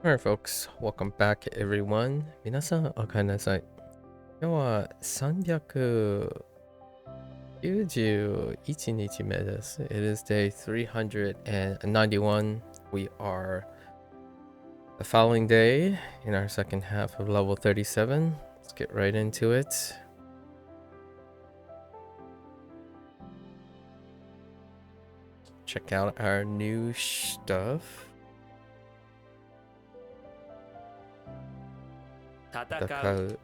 Alright, folks, welcome back, everyone. 皆さん、おかえりなさい。今日は391日目です。It is day 391. We are the following day in our second half of level 37. Let's get right into it. Check out our new stuff. 戦う。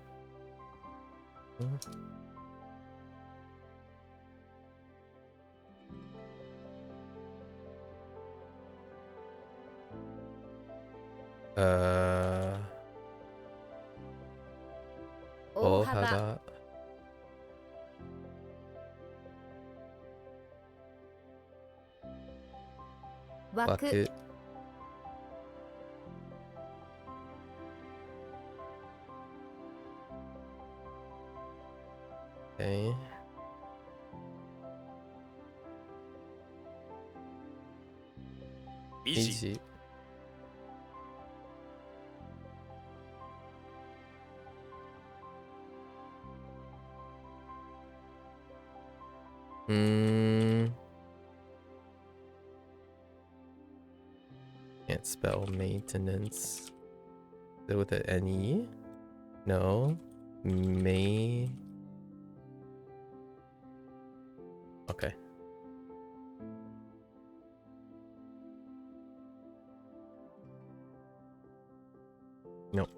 大幅。枠。Okay. Easy. Can't spell maintenance. Is it with an N-E? No. May. Okay. Nope.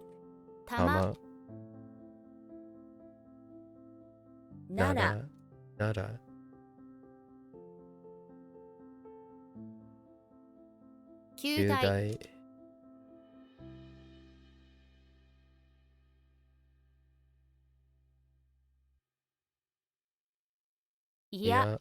Tama. Nada. Nada. Kyudai. Yeah.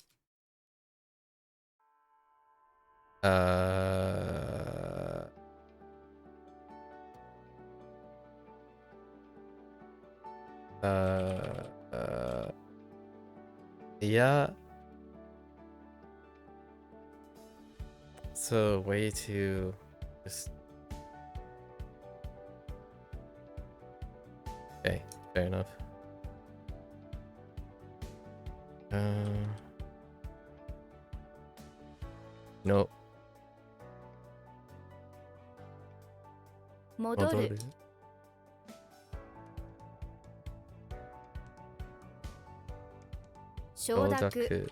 Yeah. It's a way to just. Okay, fair enough. Nope. 戻る。承諾。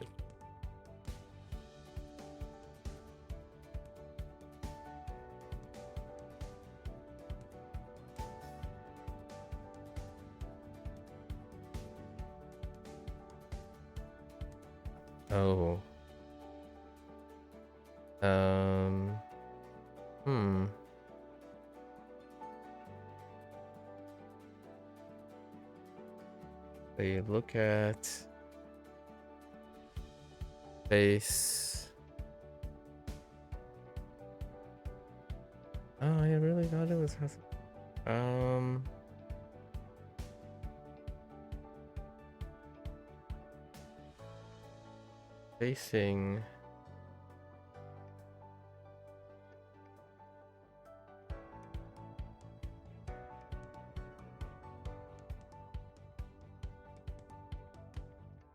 Oh. So you look at base. Oh, I really thought it was facing.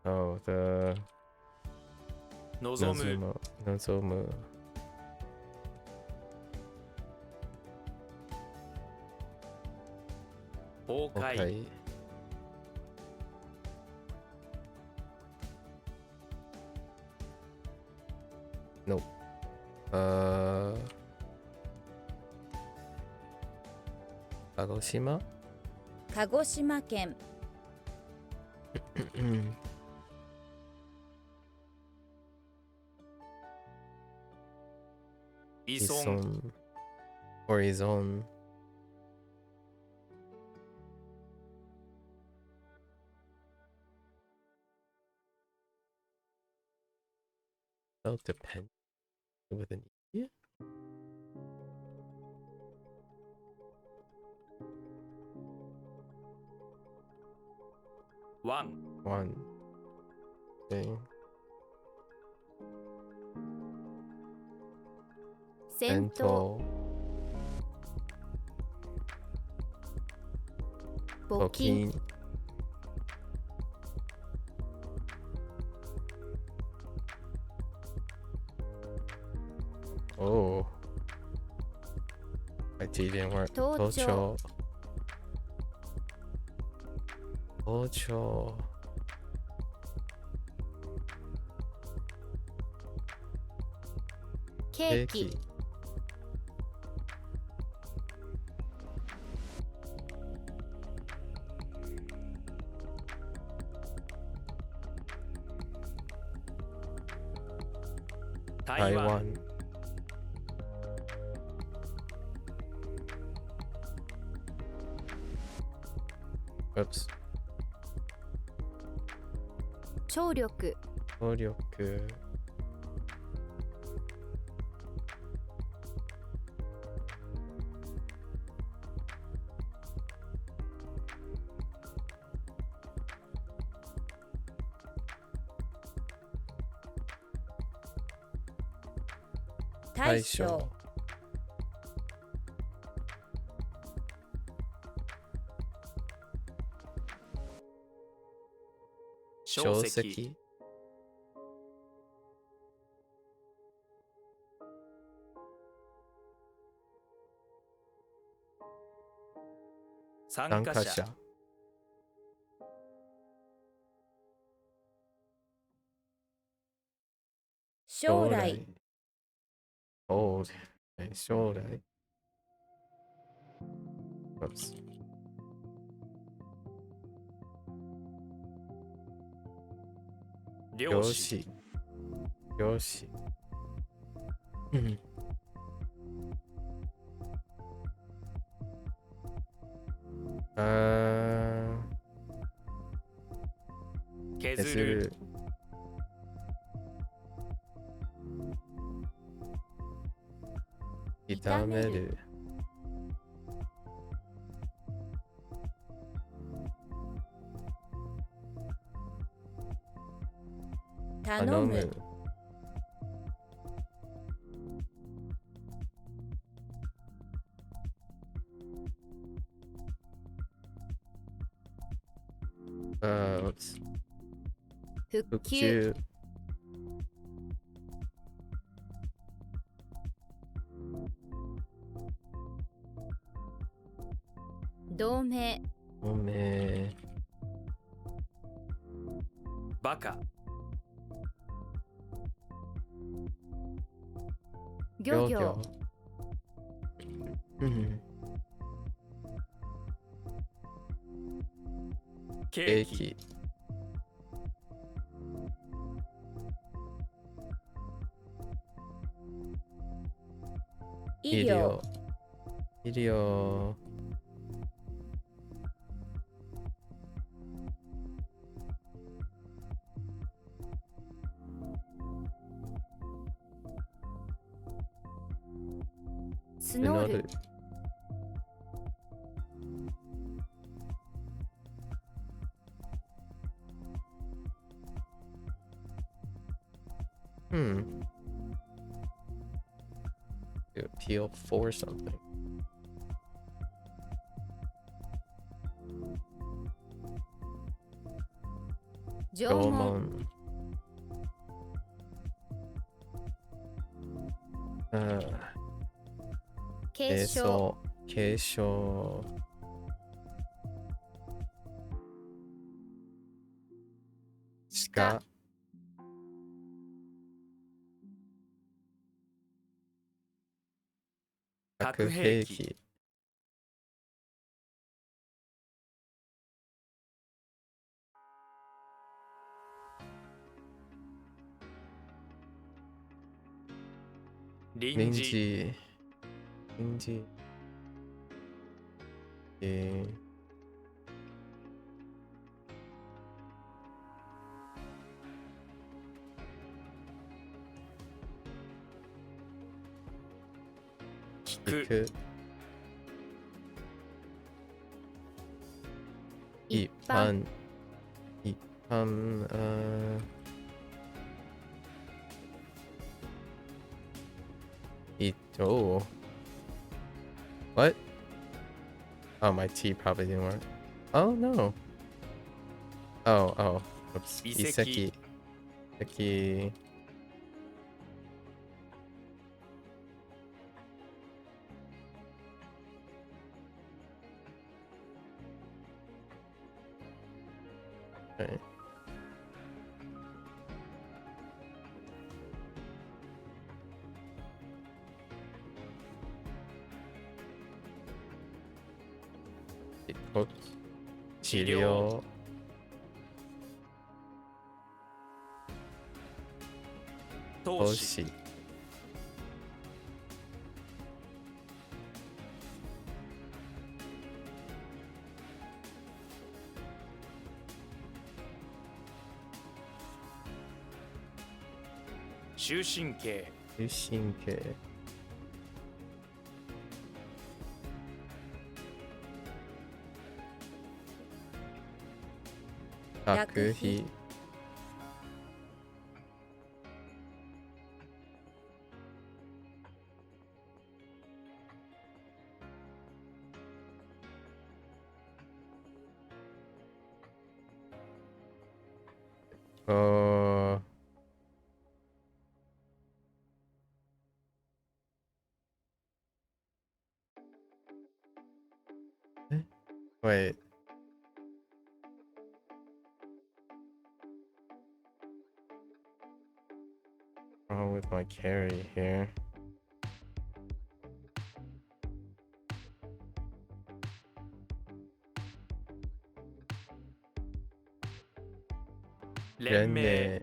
Oh, the Nozomu. Okay. Nope. 鹿児島？鹿児島県依存 or 依存 depend with an E? One. Okay. 戦闘募金 Oh. My T didn't work. 盗聴 Tocho. ケーキ Taiwan. Oops. 聴力 Toryok. 大将 書籍 参加者 将来 将来将来 Oops. 漁師漁師漁師うん削削るる炒める頼む頼むOops. 復復旧旧同盟おめバカ漁業うんケーキケーキ医療医療募るHmm. To appeal for something. 縄縄文文。継承継承。鹿。核兵器。臨時臨時。聞くく一般一般Oh. What? Oh, my T probably didn't work. Oh no. Oh. Oops. 遺 Iseki. 跡 Iseki. Okay. Oh, 治療 投投資資 終身刑 終身刑 学費 Oh. Wait. Wrong with my carry here. Renmei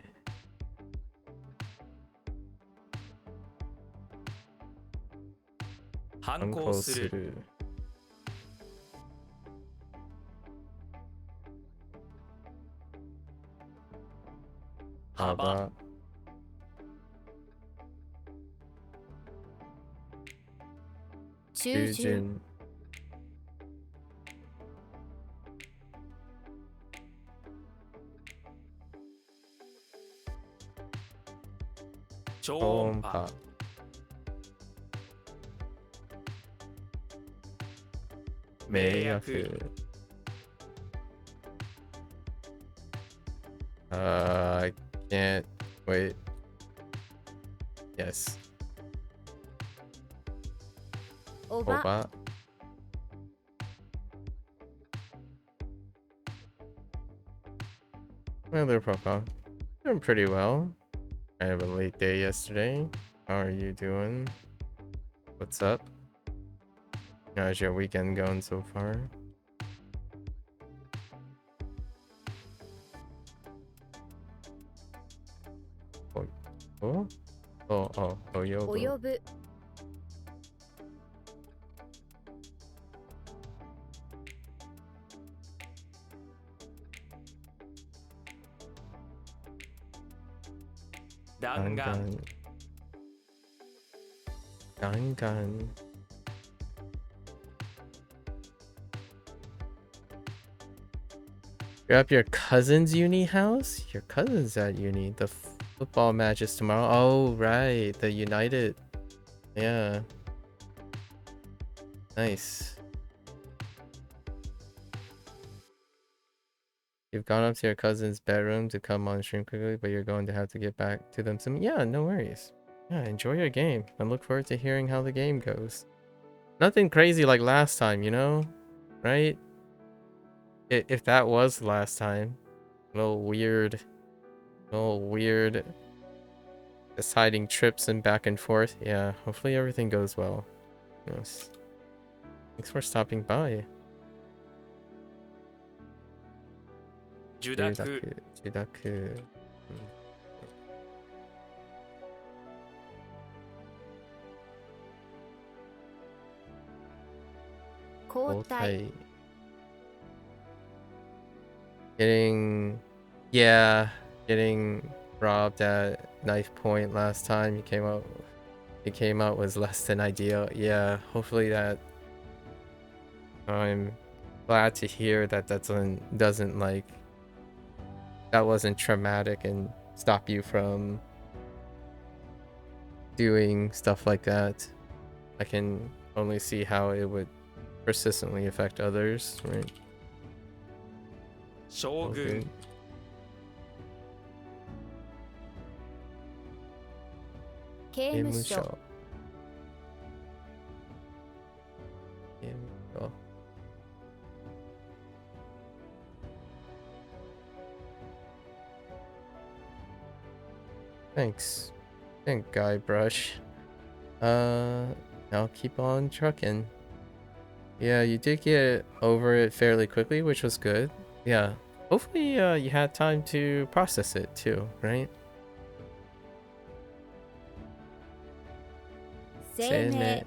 反反抗する抗する幅幅中旬準超超音波音波迷惑 I can't wait. Yes. おば Oba. Well, their profile. Doing pretty well. Kind of a late day yesterday. How are you doing? What's up? How's your weekend going so far? Oh? Oh,お yoga. 呼ぶ 弾丸 Gangan. You're up your cousin's uni house? Your cousin's at uni. The football match is tomorrow. Oh, right. The United. Yeah. Nice. You've gone up to your cousin's bedroom to come on stream quickly, but you're going to have to get back to them soon. Yeah, no worries. Yeah, enjoy your game. I look forward to hearing how the game goes. Nothing crazy like last time, you know? Right? If that was last time. A little weird deciding trips and back and forth. Yeah, hopefully everything goes well. Yes. Thanks for stopping by. 受受諾諾。交代 Multi. Getting robbed at knife point last time. It came out was less than ideal. Yeah, hopefully that. I'm glad to hear that doesn't like that wasn't traumatic and stop you from doing stuff like that. I can only see how it would persistently affect others, right? 将軍 Shogun. 刑務所。刑務所。Thanks. Thank Guybrush. Now keep on trucking. Yeah, you did get over it fairly quickly, which was good. Yeah. Hopefully, you had time to process it too, right? 生命。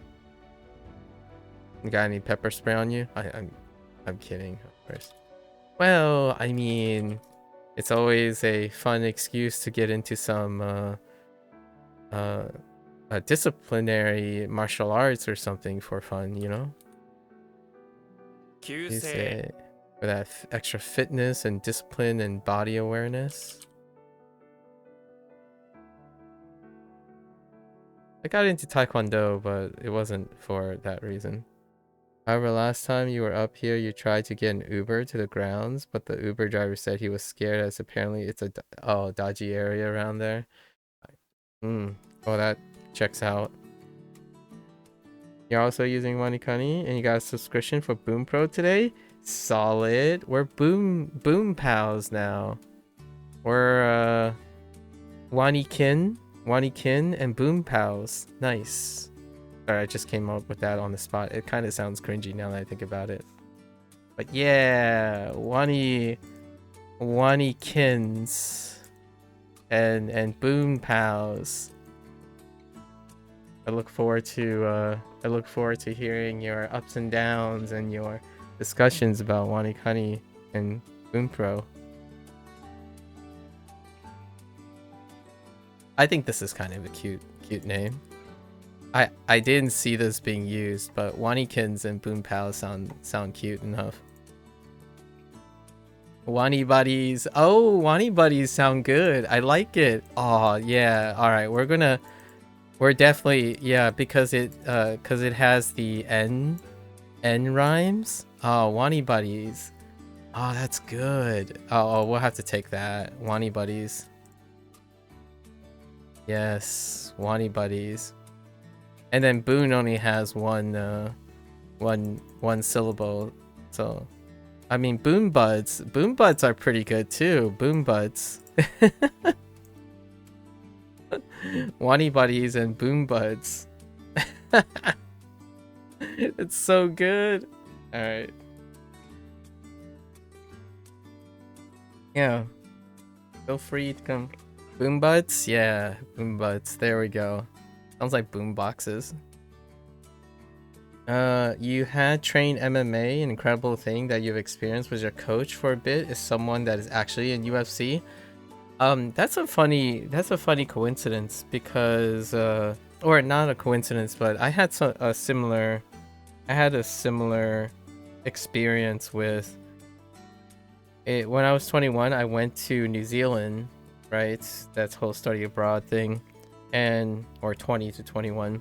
You got any pepper spray on you? I'm kidding, of course. Well, I mean, it's always a fun excuse to get into some disciplinary martial arts or something for fun, you know? 旧 You 姓 say for that extra fitness and discipline and body awareness. I got into Taekwondo, but it wasn't for that reason. However, last time you were up here, you tried to get an Uber to the grounds, but the Uber driver said he was scared as apparently it's a dodgy area around there. Oh, that checks out. You're also using WaniKani, and you got a subscription for Boom Pro today? Solid. We're Boom Pals now. We're WaniKin and Boom Pals. Nice. Sorry, I just came up with that on the spot. It kind of sounds cringy now that I think about it. But yeah, WaniKins and Boom Pals. I look forward to hearing your ups and downs and your discussions about WaniKani and Boom Pro. I think this is kind of a cute name. I didn't see this being used, but WaniKins and Boom Pals sound cute enough. Wani Buddies. Oh, Wani Buddies sound good. I like it. Oh yeah. All right, we're definitely, yeah, because it has the N rhymes. Oh, Wani Buddies. Oh, that's good. Oh, we'll have to take that. Wani Buddies. Yes, Wani Buddies. And then Boon only has one syllable. So, I mean, Boom Buds are pretty good too. Boom Buds. Wani Buddies and Boom Buds. It's so good. All right. Yeah. Feel free to come. Boom Buds? Yeah, Boom Buds. There we go. Sounds like boom boxes. You had trained MMA. An incredible thing that you've experienced was your coach for a bit is someone that is actually in UFC. That's a funny coincidence because or not a coincidence, but I had a similar experience with it when I was 21. I went to New Zealand, right? That's whole study abroad thing, and or 20 to 21.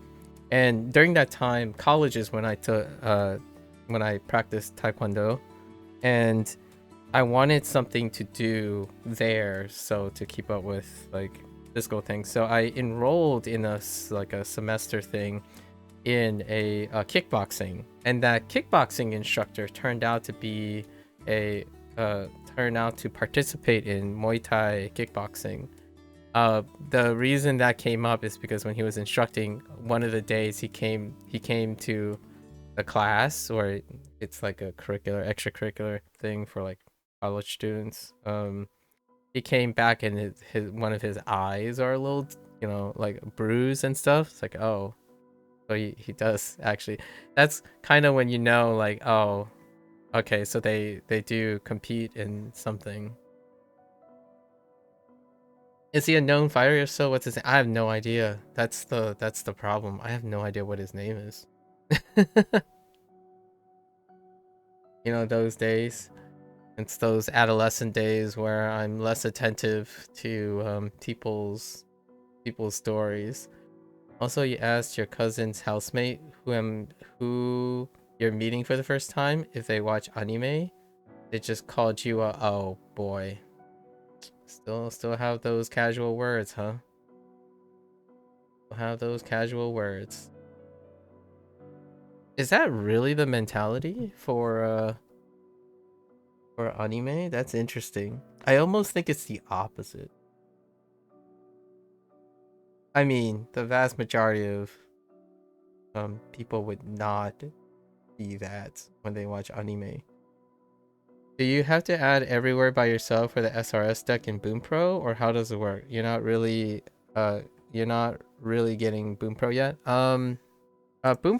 And during that time, college is when I practiced Taekwondo, and I wanted something to do there, so to keep up with like physical things. So I enrolled in a semester thing in a kickboxing, and that kickboxing instructor turned out to be turned out to participate in Muay Thai kickboxing. The reason that came up is because when he was instructing, one of the days he came to the class, or it's like a extracurricular thing for like college students. He came back and his one of his eyes are a little, like bruised and stuff. It's like, oh, so he does actually. That's kind of when you know, like, oh, okay, so they do compete in something. Is he a known fighter? If so, what's his name? I have no idea. That's the problem. I have no idea what his name is. Those days. It's those adolescent days where I'm less attentive to people's stories. Also, you asked your cousin's housemate who you're meeting for the first time if they watch anime. They just called you a oh boy. Still have those casual words, huh? Still have those casual words. Is that really the mentality for anime? That's interesting. I almost think it's the opposite. I mean, the vast majority of people would not be that when they watch anime. Do you have to add every word by yourself for the SRS deck in Boom Pro, or how does it work? You're not really getting Boom Pro yet. Boom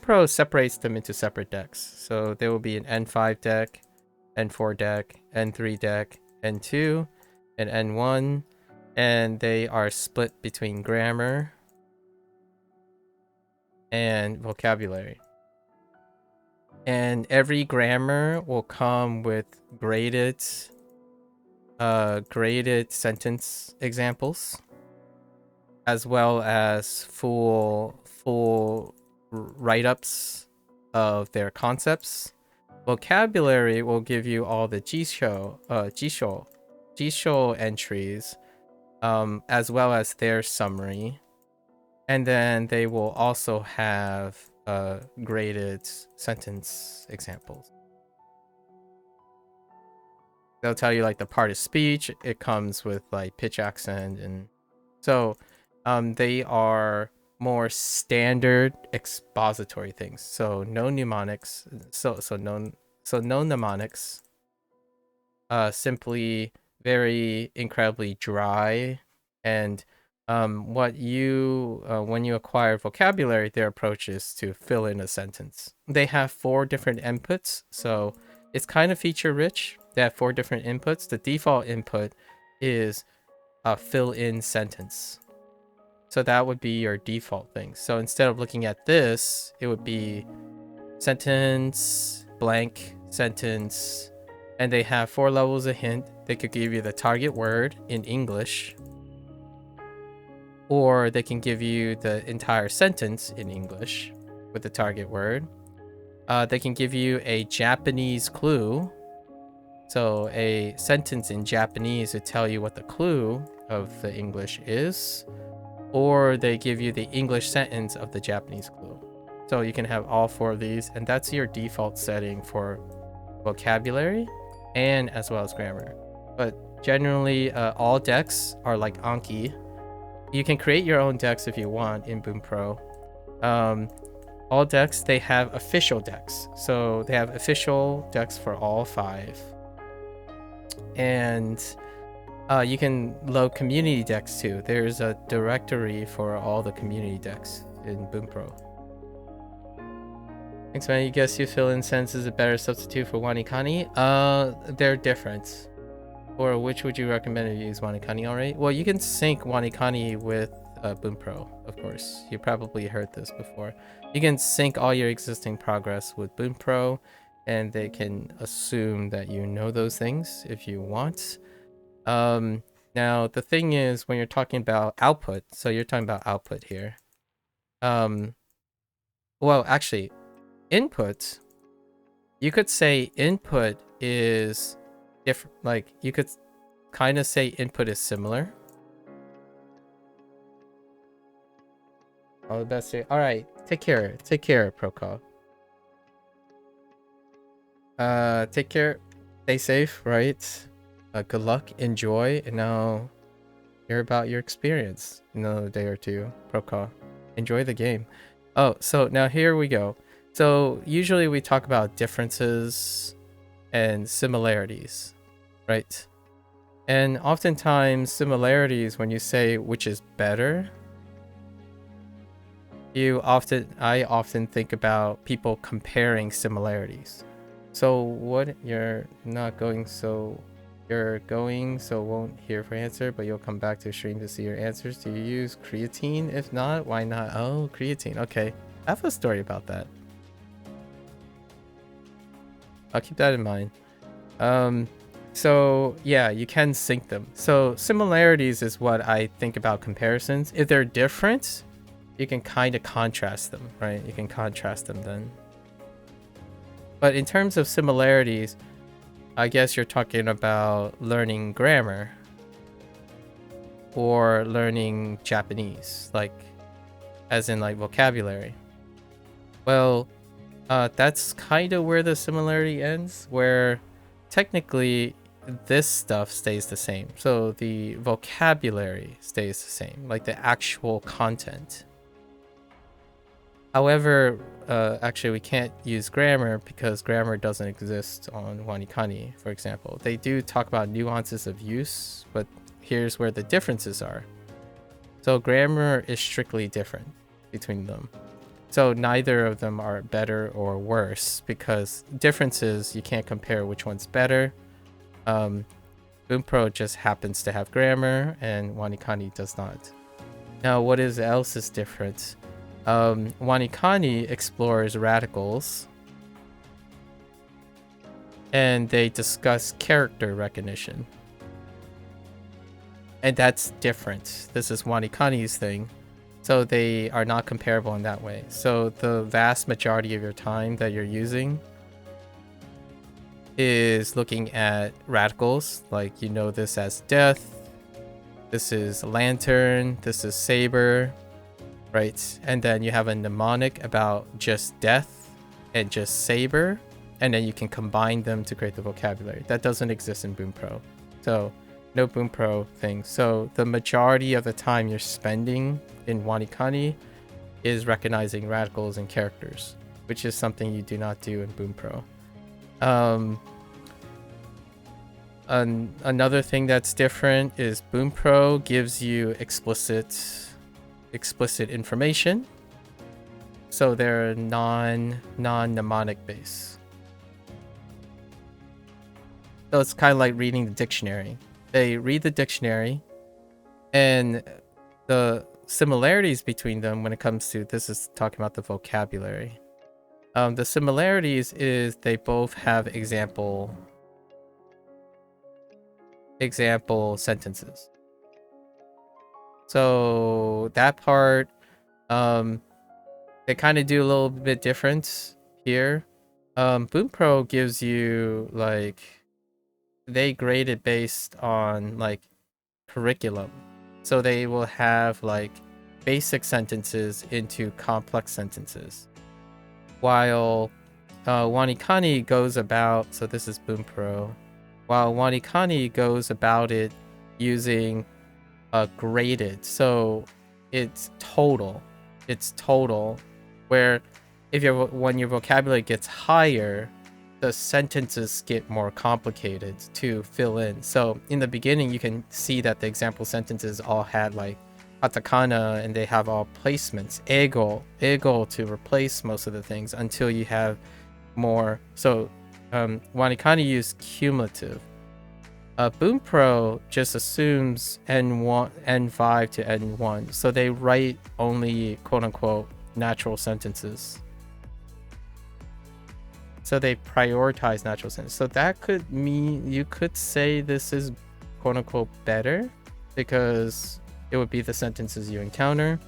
Pro separates them into separate decks. So there will be an N5 deck, N4 deck, N3 deck, N2, and N1, and they are split between grammar and vocabulary. And every grammar will come with graded sentence examples, as well as full write-ups of their concepts. Vocabulary will give you all the jisho entries, as well as their summary, and then they will also have graded sentence examples. They'll tell you like the part of speech. It comes with like pitch, accent, and so they are more standard expository things. So no mnemonics. No mnemonics. Simply very incredibly dry. And when you acquire vocabulary, their approach is to fill in a sentence. They have 4 different inputs, so it's kind of feature rich. They have 4 different inputs. The default input is a fill-in sentence. So that would be your default thing. So instead of looking at this, it would be sentence, blank, sentence, and they have 4 levels of hint. They could give you the target word in English, or they can give you the entire sentence in English with the target word. They can give you a Japanese clue. So a sentence in Japanese would tell you what the clue of the English is, or they give you the English sentence of the Japanese clue. So you can have all 4 of these, and that's your default setting for vocabulary and as well as grammar. But generally, all decks are like Anki. You can create your own decks if you want in Boom Pro. All decks, they have official decks. So they have official decks for all 5. And you can load community decks too. There's a directory for all the community decks in Boom Pro. Thanks, man. You guess you fill in sense is a better substitute for WaniKani? They're different. Or which would you recommend if you use WaniKani already? Well, you can sync WaniKani with Boom Pro, of course. You probably heard this before. You can sync all your existing progress with Boom Pro, and they can assume that you know those things if you want. Now, the thing is, when you're talking about output, so you're talking about output here. Well, actually, input, you could say input is different. Like, you could kind of say input is similar. All the best here. All right, take care, Procol. Take care, stay safe, right? Good luck, enjoy, and now hear about your experience in another day or two, Procol. Enjoy the game. Oh, so now here we go. So usually we talk about differences and similarities, right? And oftentimes similarities, when you say which is better, I often think about people comparing similarities. So what, you're going, so won't hear for answer, but you'll come back to stream to see your answers. Do you use creatine? If not, why not? Oh, creatine. Okay. I have a story about that. I'll keep that in mind. So yeah, you can sync them. So similarities is what I think about comparisons. If they're different, you can kind of contrast them, right? You can contrast them then. But in terms of similarities, I guess you're talking about learning grammar or learning Japanese, like as in like vocabulary. Well, that's kind of where the similarity ends, where technically this stuff stays the same. So the vocabulary stays the same, like the actual content. However, actually we can't use grammar because grammar doesn't exist on WaniKani, for example. They do talk about nuances of use, but here's where the differences are. So grammar is strictly different between them. So neither of them are better or worse because differences, you can't compare which one's better. Boonpro just happens to have grammar and WaniKani does not. Now, what else is different? WaniKani explores radicals and they discuss character recognition. And that's different. This is WaniKani's thing. So they are not comparable in that way. So the vast majority of your time that you're using is looking at radicals, like you know this as death, this is lantern, this is saber, right? And then you have a mnemonic about just death and just saber, and then you can combine them to create the vocabulary. That doesn't exist in Boonpro. So no Boonpro thing. So the majority of the time you're spending in WaniKani is recognizing radicals and characters, which is something you do not do in Boonpro. Another thing that's different is Boonpro gives you explicit information, so they're non-mnemonic based. So it's kind of like reading the dictionary. They read the dictionary, and the similarities between them when it comes to, this is talking about the vocabulary. The similarities is they both have example sentences. So that part, they kind of do a little bit different here. Boonpro gives you like, they grade it based on like curriculum. So they will have like basic sentences into complex sentences. While WaniKani goes about, so this is Boonpro, while WaniKani goes about it using graded, so it's total, where when your vocabulary gets higher, the sentences get more complicated to fill in. So in the beginning, you can see that the example sentences all had like katakana and they have all placements, ego to replace most of the things until you have more. So WaniKani use cumulative. Boonpro just assumes N1, N5 to N1, so they write only quote-unquote natural sentences. So they prioritize natural sentences. So that could mean you could say this is quote-unquote better because it would be the sentences you encounter.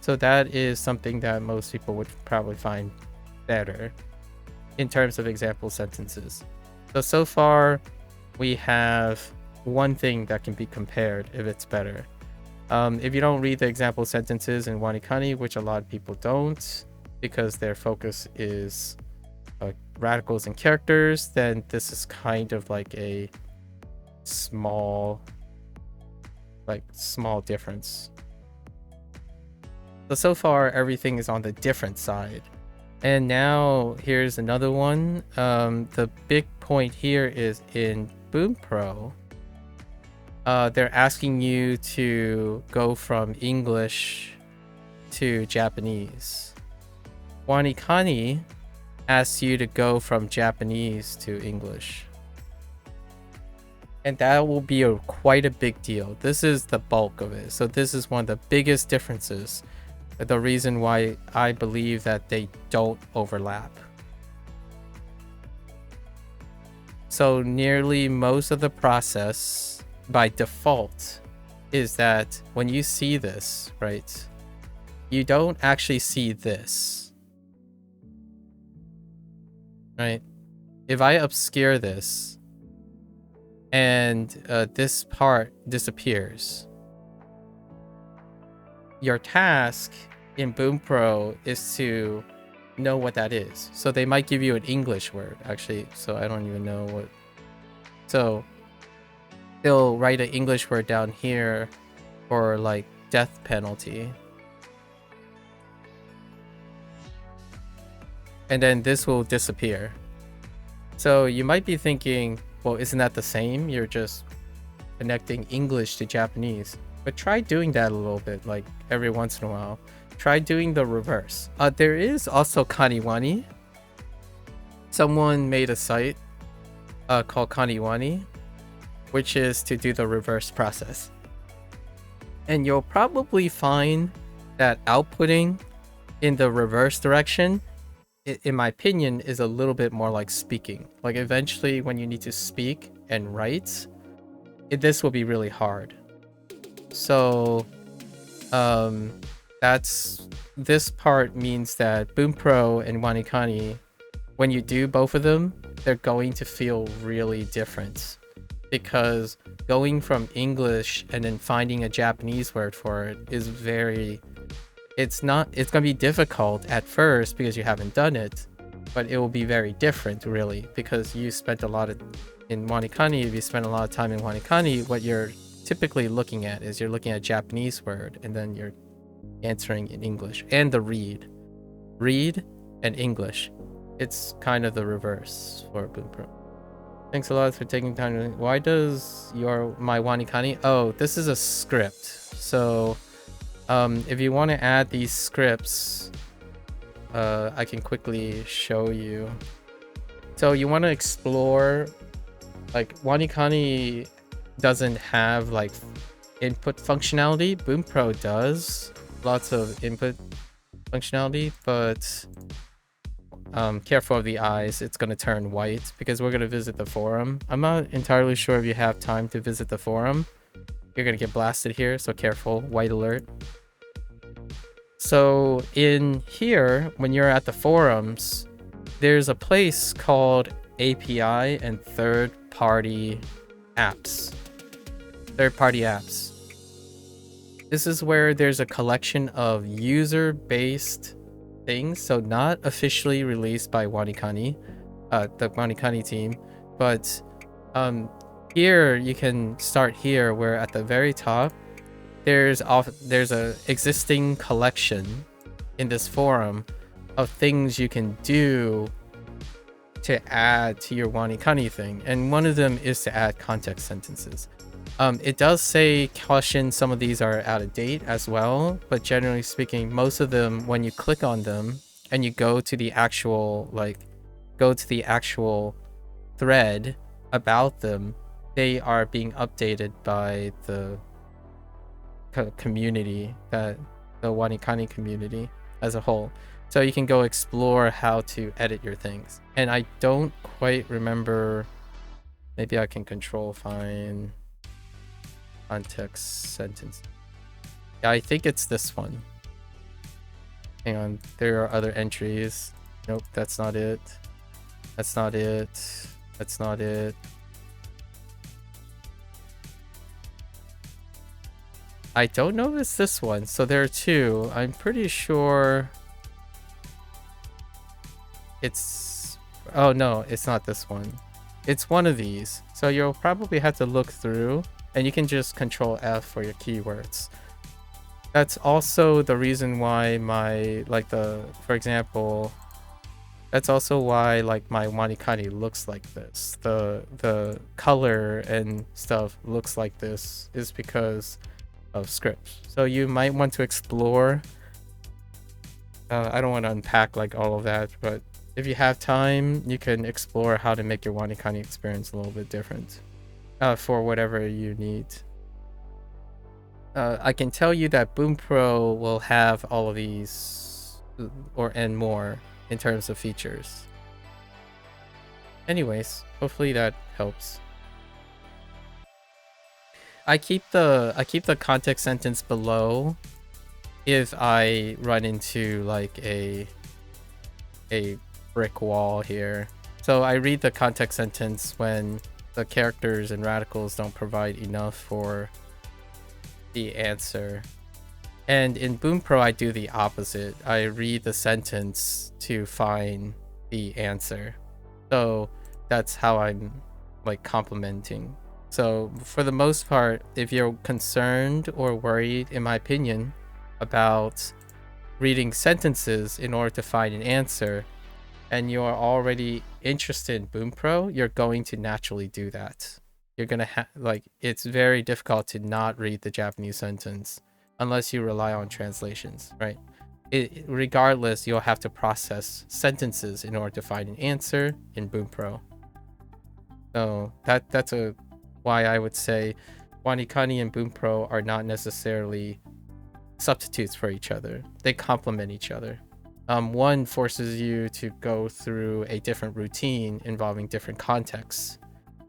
So that is something that most people would probably find better in terms of example sentences. So far, we have one thing that can be compared if it's better. If you don't read the example sentences in WaniKani, which a lot of people don't, because their focus is radicals and characters, then this is kind of like a small difference. So far, everything is on the different side. And now here's another one. The big point here is in Boonpro, they're asking you to go from English to Japanese. WaniKani asks you to go from Japanese to English. And that will be quite a big deal. This is the bulk of it. So this is one of the biggest differences. The reason why I believe that they don't overlap. So nearly most of the process by default is that when you see this, right, you don't actually see this, right? If I obscure this, and this part disappears. Your task in Boom Pro is to know what that is. So they might give you an English word, actually. So I don't even know what. So they'll write an English word down here for like death penalty. And then this will disappear. So you might be thinking, well, isn't that the same? You're just connecting English to Japanese. But try doing that a little bit, like every once in a while. Try doing the reverse. There is also KaniWani. Someone made a site called KaniWani, which is to do the reverse process. And you'll probably find that outputting in the reverse direction, in my opinion, is a little bit more like speaking. Like eventually when you need to speak and write, this will be really hard. So this part means that Boom Pro and WaniKani, when you do both of them, they're going to feel really different, because going from English and then finding a Japanese word for it is it's gonna be difficult at first because you haven't done it, but it will be very different really, because you spent a lot of in WaniKani. If you spend a lot of time in WaniKani, what you're typically looking at is you're looking at Japanese word and then you're answering in English, and the read and English. It's kind of the reverse for Boom Pro. Thanks a lot for taking time to... Why does my WaniKani... Oh, this is a script. So if you want to add these scripts, I can quickly show you. So you want to explore, like WaniKani doesn't have like input functionality. Boom Pro does lots of input functionality, but careful of the eyes, it's going to turn white because we're going to visit the forum. I'm not entirely sure if you have time to visit the forum. You're going to get blasted here, so careful. White alert. So in here, when you're at the forums, there's a place called API and third-party apps. Third-party apps. This is where there's a collection of user-based things, so not officially released by WaniKani, the WaniKani team, but here you can start here, where at the very top there's a existing collection in this forum of things you can do to add to your WaniKani thing, and one of them is to add context sentences. It does say caution, some of these are out of date as well, but generally speaking, most of them, when you click on them and you go to the actual thread about them, they are being updated by the community, the WaniKani community as a whole. So you can go explore how to edit your things. And I don't quite remember, maybe I can control find context sentence. Yeah, I think it's this one. Hang on, there are other entries. Nope, that's not it. That's not it. That's not it. I don't know if it's this one. So there are two. I'm pretty sure it's... Oh no, it's not this one. It's one of these. So you'll probably have to look through, and you can just control F for your keywords. That's also the reason why for example, that's also why like my WaniKani looks like this. The color and stuff looks like this is because of scripts. So you might want to explore. I don't want to unpack like all of that, but if you have time, you can explore how to make your WaniKani experience a little bit different for whatever you need. I can tell you that Boom Pro will have all of these and more in terms of features. Anyways, hopefully that helps. I keep the context sentence below if I run into like a brick wall here. So I read the context sentence when the characters and radicals don't provide enough for the answer. And in Boom Pro, I do the opposite. I read the sentence to find the answer. So that's how I'm like complementing. So for the most part, if you're concerned or worried, in my opinion, about reading sentences in order to find an answer, and you're already interested in Boom Pro, you're going to naturally do that. You're gonna have like, it's very difficult to not read the Japanese sentence unless you rely on translations, right? Regardless, you'll have to process sentences in order to find an answer in Boom Pro. So that's why I would say WaniKani and Boom Pro are not necessarily substitutes for each other. They complement each other. One forces you to go through a different routine involving different contexts.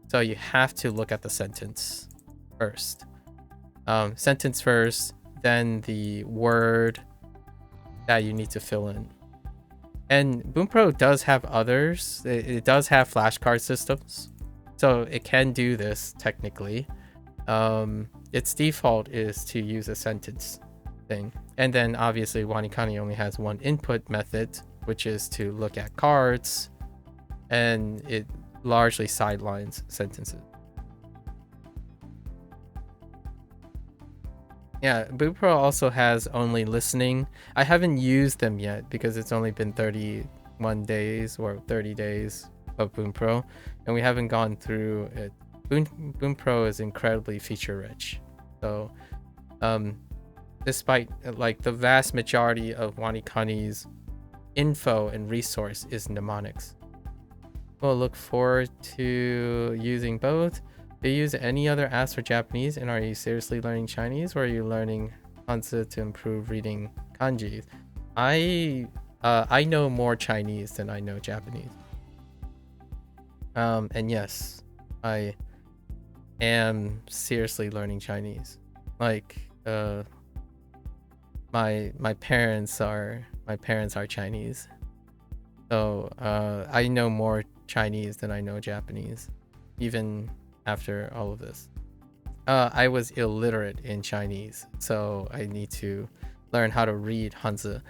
So you have to look at the sentence first. Sentence first, then the word that you need to fill in. And Boom Pro does have others. It does have flashcard systems. So it can do this technically. Its default is to use a sentence thing. And then obviously WaniKani only has one input method, which is to look at cards, and it largely sidelines sentences. Yeah, Boom Pro also has only listening. I haven't used them yet because it's only been 31 days or 30 days of Boom Pro, and we haven't gone through it. Boom Pro is incredibly feature rich. So despite like the vast majority of WaniKani's info and resource is mnemonics. We'll look forward to using both. Do you use any other apps for Japanese, and are you seriously learning Chinese, or are you learning Hanzi to improve reading kanji? I know more Chinese than I know Japanese. And yes, I am seriously learning Chinese. Like my parents are Chinese, so I know more Chinese than I know Japanese, even after all of this. I was illiterate in Chinese, so I need to learn how to read Hanzi.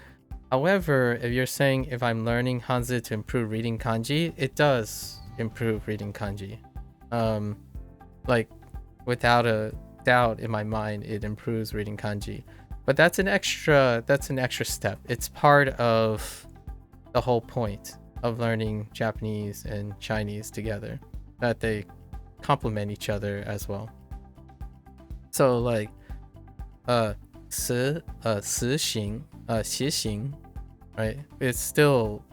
However, if you're saying if I'm learning Hanzi to improve reading kanji, it does improve reading kanji. Like without a doubt in my mind, it improves reading kanji. But that's an extra step. It's part of the whole point of learning Japanese and Chinese together, that they complement each other as well. So like xi xing, right? It's still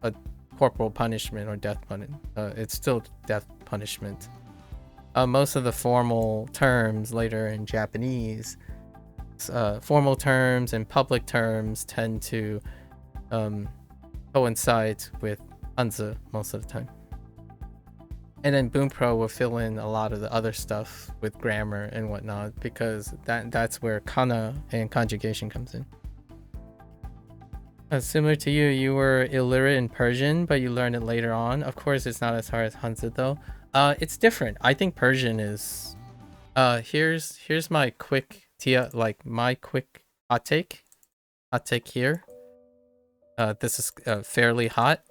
a corporal punishment or death punishment. It's still death punishment. Most of the formal terms later in Japanese, formal terms and public terms tend to coincide with Hanzi most of the time. And then Boom Pro will fill in a lot of the other stuff with grammar and whatnot, because that's where kana and conjugation comes in. Similar to you, you were illiterate in Persian, but you learned it later on. Of course, it's not as hard as Hanzi though. It's different. I think Persian is. Here's my quick hot take. Hot take here. This is fairly hot.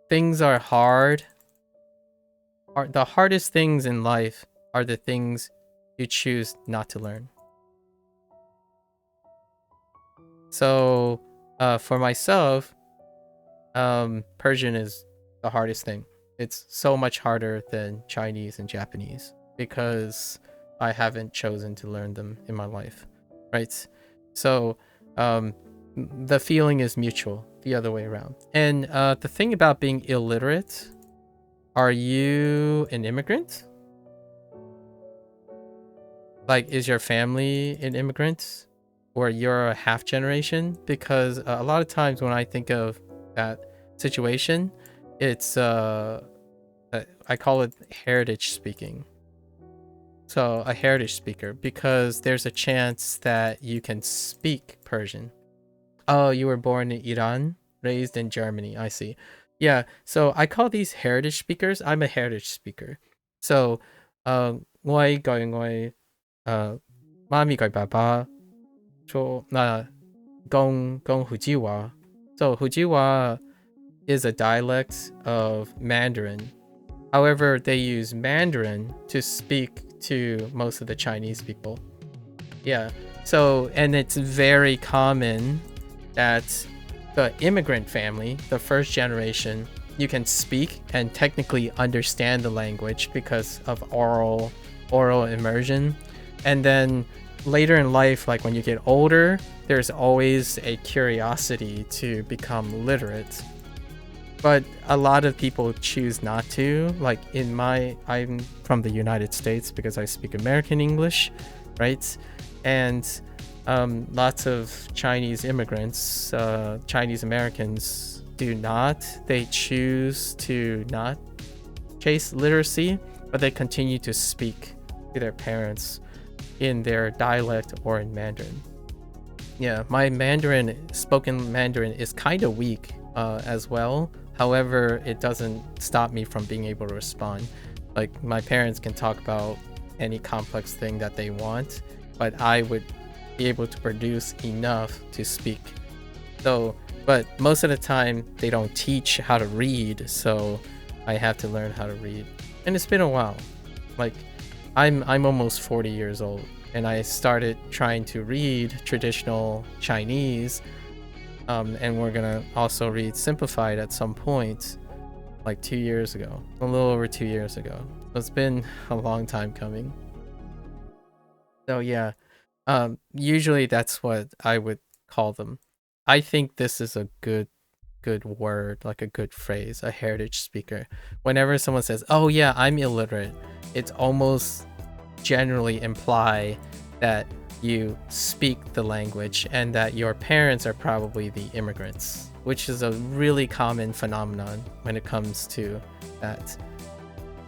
Things are hard. The hardest things in life are the things you choose not to learn. So, for myself, Persian is the hardest thing. It's so much harder than Chinese and Japanese because I haven't chosen to learn them in my life, right? So, the feeling is mutual, the other way around. And the thing about being illiterate, are you an immigrant? Like, is your family an immigrant? Or you're a half generation? Because a lot of times when I think of that situation, it's I call it heritage speaking. So a heritage speaker, because there's a chance that you can speak Persian. Oh, you were born in Iran, raised in Germany. I see. Yeah, so I call these heritage speakers. I'm a heritage speaker. So, ngoi gọi ngoi, mami gọi baba, cho na gong gong hujiwa. So hujiwa is a dialect of Mandarin. However, they use Mandarin to speak to most of the Chinese people. Yeah. So, and it's very common that the immigrant family, the first generation, you can speak and technically understand the language because of oral immersion. And then later in life, like when you get older, there's always a curiosity to become literate. But a lot of people choose not to. Like I'm from the United States because I speak American English, right? And lots of Chinese immigrants, Chinese Americans do not. They choose to not chase literacy, but they continue to speak to their parents in their dialect or in Mandarin. Yeah, my spoken Mandarin is kind of weak as well. However, it doesn't stop me from being able to respond. Like, my parents can talk about any complex thing that they want, but I would be able to produce enough to speak. So, but most of the time they don't teach how to read, so I have to learn how to read. And it's been a while. Like, I'm almost 40 years old, and I started trying to read traditional Chinese, and we're gonna also read simplified at some point, like 2 years ago, a little over 2 years ago. So it's been a long time coming. So yeah, usually that's what I would call them. I think this is a good word, like a good phrase, a heritage speaker. Whenever someone says, "Oh yeah, I'm illiterate," it's almost generally imply that you speak the language and that your parents are probably the immigrants, which is a really common phenomenon when it comes to that.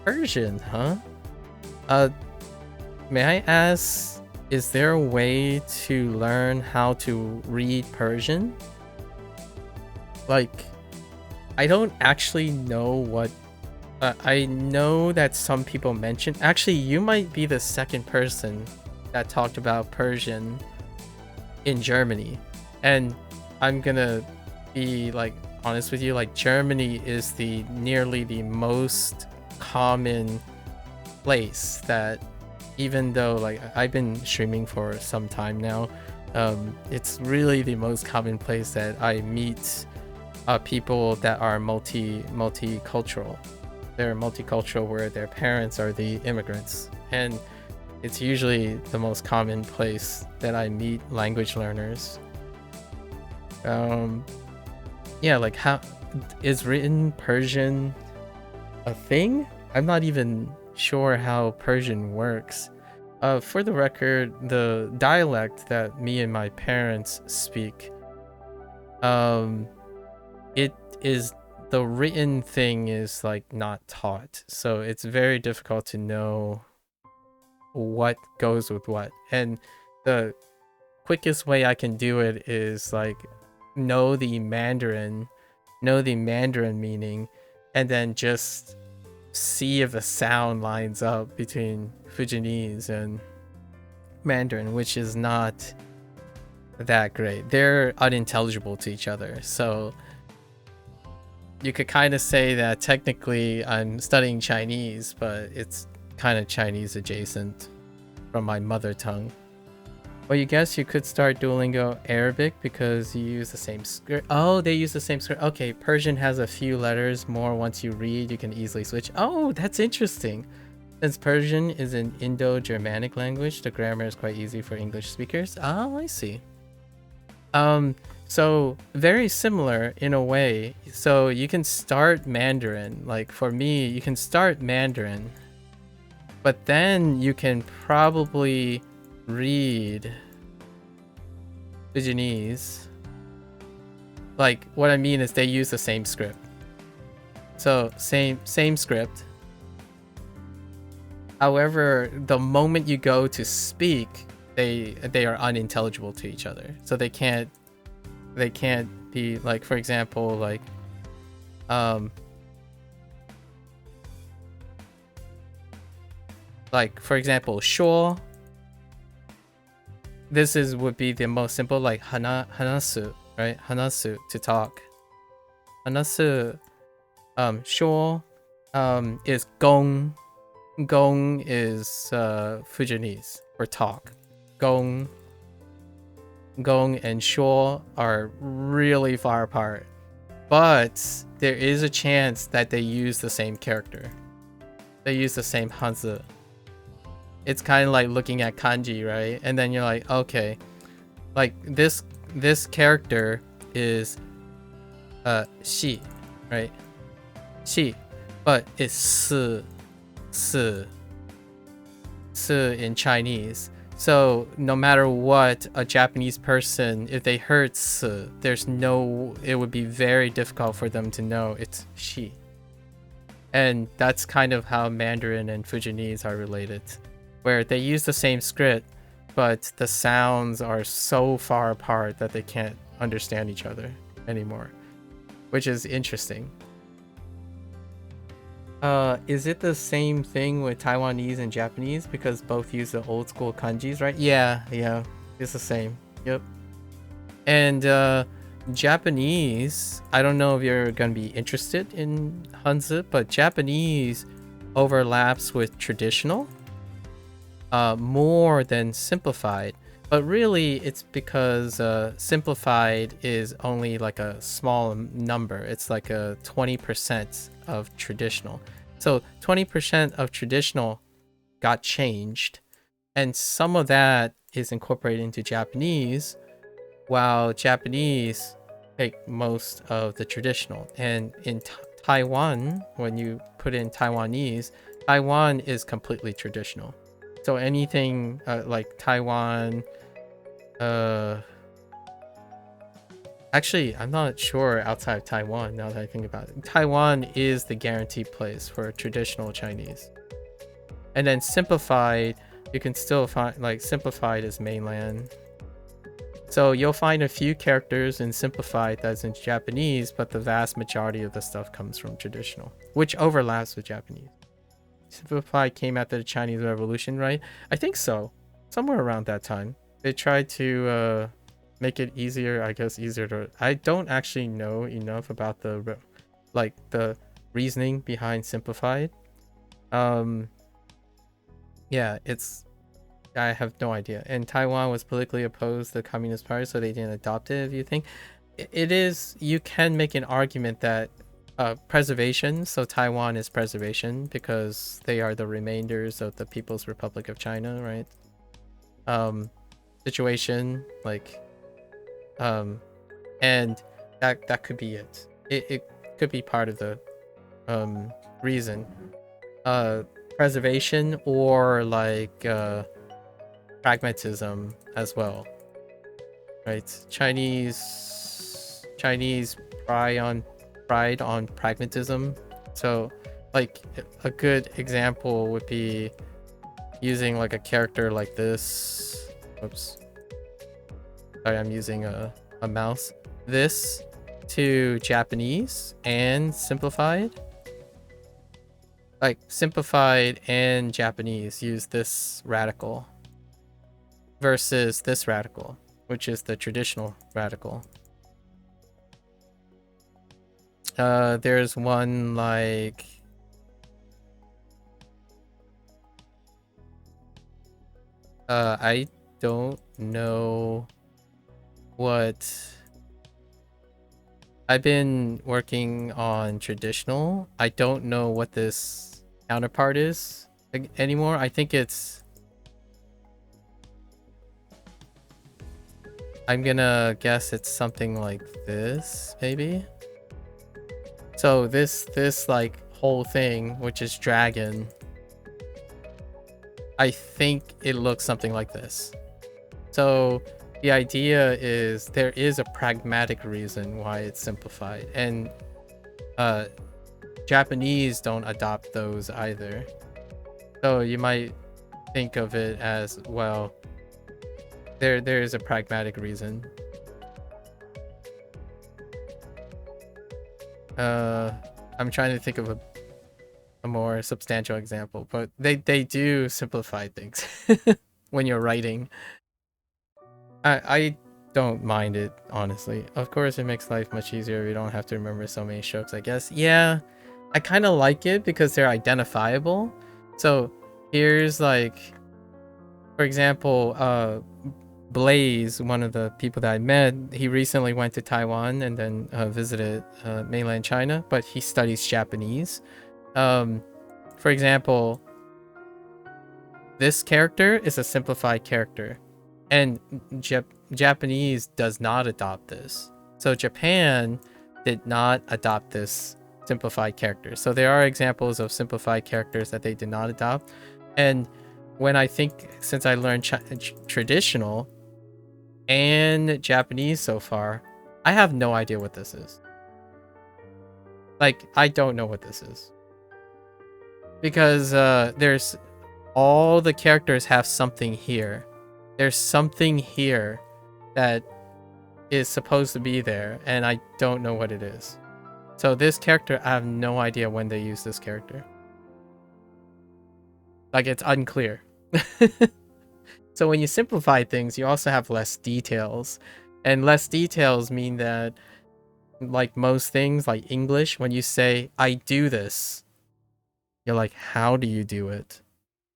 Persian, huh? May I ask, is there a way to learn how to read Persian? Like, I don't actually know what. I know that some people mentioned. Actually, you might be the second person that talked about Persian in Germany, and I'm gonna be like honest with you. Like, Germany is nearly the most common place that, even though like I've been streaming for some time now, it's really the most common place that I meet people that are multicultural. They're multicultural where their parents are the immigrants, and it's usually the most common place that I meet language learners. Yeah, like, how is written Persian a thing? I'm not even sure how Persian works. For the record, the dialect that me and my parents speak, it is, the written thing is like not taught, so it's very difficult to know what goes with what. And the quickest way I can do it is like know the Mandarin meaning, and then just see if a sound lines up between Fujianese and Mandarin, which is not that great. They're unintelligible to each other, so you could kind of say that technically I'm studying Chinese, but it's kind of Chinese adjacent from my mother tongue. Well, you guess you could start Duolingo Arabic because you use the same script. Oh, they use the same script. Okay, Persian has a few letters more. Once you read, you can easily switch. Oh, that's interesting. Since Persian is an Indo-Germanic language, the grammar is quite easy for English speakers. Oh, I see. So very similar in a way. So you can start Mandarin. Like, for me, you can start Mandarin, but then you can probably read Fujianese. Like, what I mean is they use the same script. So same script. However, the moment you go to speak, they are unintelligible to each other. So they can't be, like, for example, like Um, like for example, sure. This would be the most simple, like hanasu, right? Hanasu, to talk. Hanasu, sure, is gong. Gong is Fujianese for talk. Gong and sure are really far apart, but there is a chance that they use the same character. They use the same hanzi. It's kind of like looking at kanji, right? And then you're like, okay, like this character is she, right? She, but it's si in Chinese. So no matter what, a Japanese person, if they heard si, it would be very difficult for them to know it's she. And that's kind of how Mandarin and Fujianese are related, where they use the same script, but the sounds are so far apart that they can't understand each other anymore, which is interesting. Is it the same thing with Taiwanese and Japanese because both use the old school kanjis, right? Yeah, it's the same. Yep. And Japanese, I don't know if you're gonna be interested in Hanzi, but Japanese overlaps with traditional more than simplified. But really, it's because simplified is only like a small number. It's like a 20% of traditional. So 20% of traditional got changed, and some of that is incorporated into Japanese, while Japanese take most of the traditional. And in Taiwan, when you put in Taiwanese, Taiwan is completely traditional. So anything like Taiwan, actually, I'm not sure outside of Taiwan now that I think about it. Taiwan is the guaranteed place for traditional Chinese. And then simplified, you can still find, like, simplified is mainland. So you'll find a few characters in simplified that's in Japanese, but the vast majority of the stuff comes from traditional, which overlaps with Japanese. Simplified came after the Chinese Revolution, right? I think so. Somewhere around that time. They tried to make it easier, I guess, easier to... I don't actually know enough about the reasoning behind simplified. Yeah, I have no idea. And Taiwan was politically opposed to the Communist Party, so they didn't adopt it, if you think. It is... You can make an argument that preservation, so Taiwan is preservation because they are the remainders of the People's Republic of China, right? Situation, like... and that could be it. It could be part of the reason. Preservation or like pragmatism as well, right? Chinese pride on pragmatism. So like a good example would be using like a character like this. Oops, sorry, I'm using a mouse. This to Japanese and simplified. Like simplified and Japanese use this radical versus this radical, which is the traditional radical. There's one like I don't know what... I've been working on traditional. I don't know what this counterpart is anymore. I think it's... I'm gonna guess it's something like this, maybe? So this like whole thing, which is dragon, I think it looks something like this. So the idea is there is a pragmatic reason why it's simplified, and Japanese don't adopt those either. So you might think of it as, well, there is a pragmatic reason. I'm trying to think of a more substantial example, but they do simplify things when you're writing. I don't mind it, honestly. Of course, it makes life much easier. You don't have to remember so many strokes, I guess. Yeah, I kind of like it because they're identifiable. So here's like, for example, Blaze, one of the people that I met, he recently went to Taiwan and then visited mainland China, but he studies Japanese. For example, this character is a simplified character, and Japanese does not adopt this. So Japan did not adopt this simplified character. So there are examples of simplified characters that they did not adopt. And when I think, since I learned traditional and Japanese so far, I have no idea what this is. Like, I don't know what this is. Because there's all the characters have something here. There's something here that is supposed to be there, and I don't know what it is. So this character, I have no idea when they use this character. Like, it's unclear. So when you simplify things, you also have less details. And less details mean that, like most things, like English, when you say, I do this, you're like, how do you do it?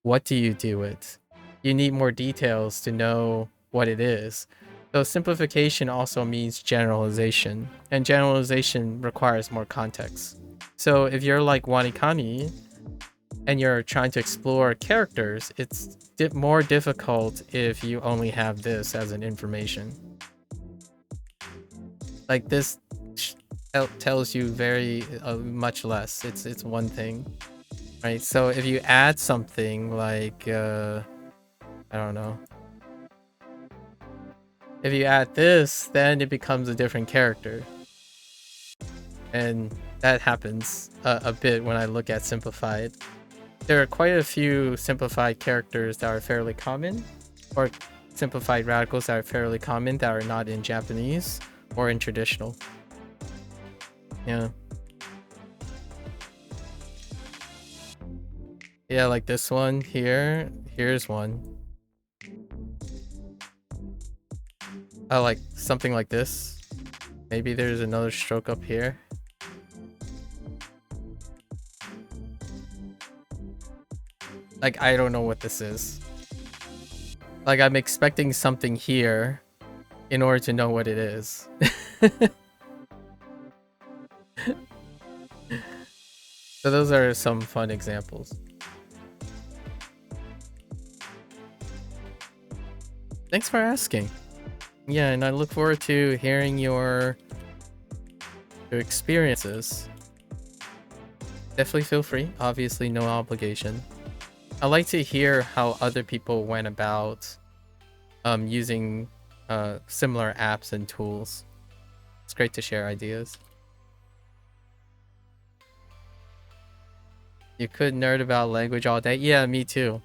What do you do it? You need more details to know what it is. So simplification also means generalization, and generalization requires more context. So if you're like WaniKani and you're trying to explore characters, it's more difficult if you only have this as an information. Like this tells you very much less. It's one thing, right? So if you add something like I don't know, if you add this, then it becomes a different character, and that happens a bit when I look at simplified. There are quite a few simplified characters that are fairly common, or simplified radicals that are fairly common that are not in Japanese or in traditional. Yeah. Yeah, like this one here. Here's one. Like something like this. Maybe there's another stroke up here. Like, I don't know what this is. Like, I'm expecting something here in order to know what it is. So those are some fun examples. Thanks for asking. Yeah, and I look forward to hearing your experiences. Definitely feel free. Obviously, no obligation. I like to hear how other people went about using similar apps and tools. It's great to share ideas. You could nerd about language all day. Yeah, me too.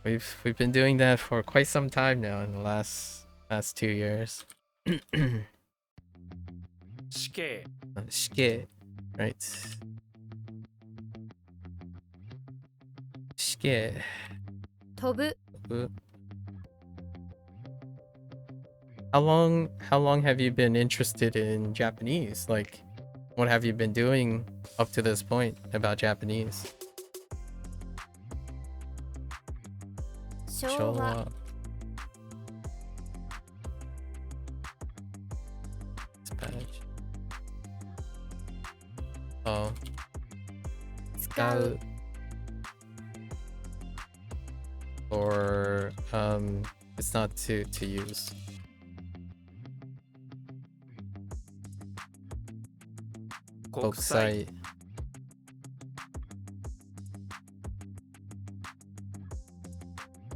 We've been doing that for quite some time now in the last 2 years. 死刑 Shike, right? Shike. 飛ぶ How long have you been interested in Japanese? Like, what have you been doing up to this point about Japanese? 昭和 Dispatch. Oh. 使う Or it's not to use. 国際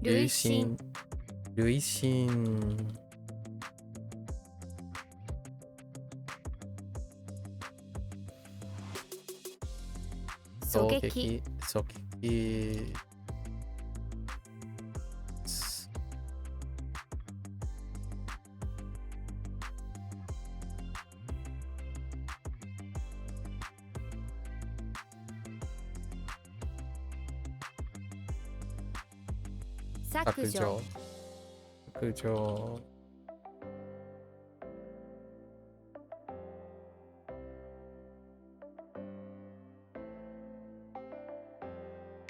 累進 累進 狙撃 狙撃削除 削除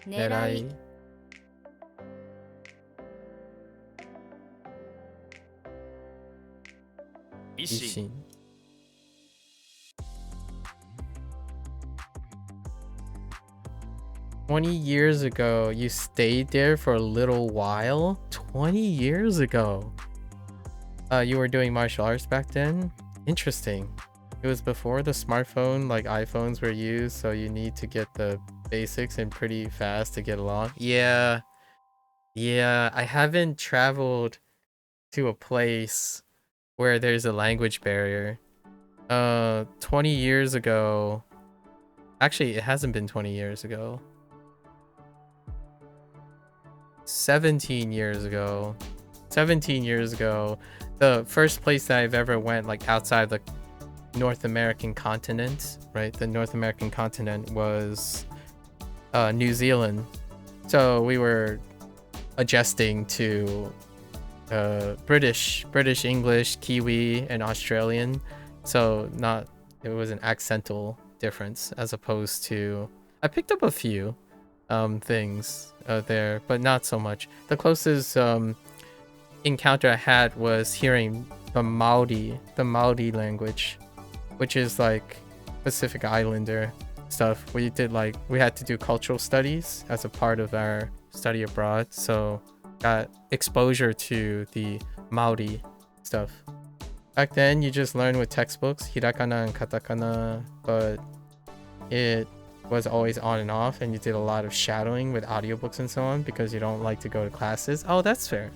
狙狙いい 維 維 新 新 20 years ago, you stayed there for a little while? 20 years ago. You were doing martial arts back then? Interesting. It was before the smartphone, like iPhones were used, so you need to get the basics and pretty fast to get along. Yeah. Yeah, I haven't traveled to a place where there's a language barrier. 20 years ago. Actually, it hasn't been 20 years ago. 17 years ago. 17 years ago, the first place that I've ever went like outside the North American continent, right? The North American continent was New Zealand. So we were adjusting to British English, Kiwi, and Australian. So it was an accental difference as opposed to I picked up a few things there, but not so much. The closest encounter I had was hearing the Maori language, which is like Pacific Islander stuff. We had to do cultural studies as a part of our study abroad, so got exposure to the Maori stuff. Back then, you just learn with textbooks, hiragana and katakana, but it was always on and off, and you did a lot of shadowing with audiobooks and so on because you don't like to go to classes. Oh, that's fair.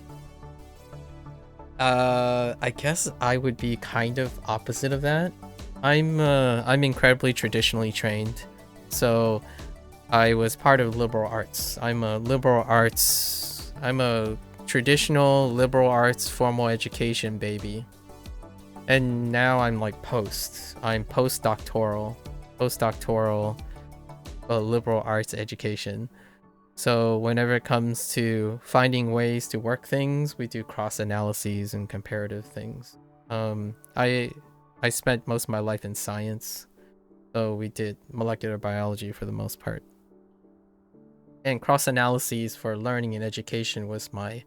I guess I would be kind of opposite of that. I'm incredibly traditionally trained, so I was part of liberal arts. I'm a traditional liberal arts formal education baby. And now I'm like postdoctoral liberal arts education. So whenever it comes to finding ways to work things, we do cross analyses and comparative things. I spent most of my life in science, so we did molecular biology for the most part. And cross analyses for learning and education was my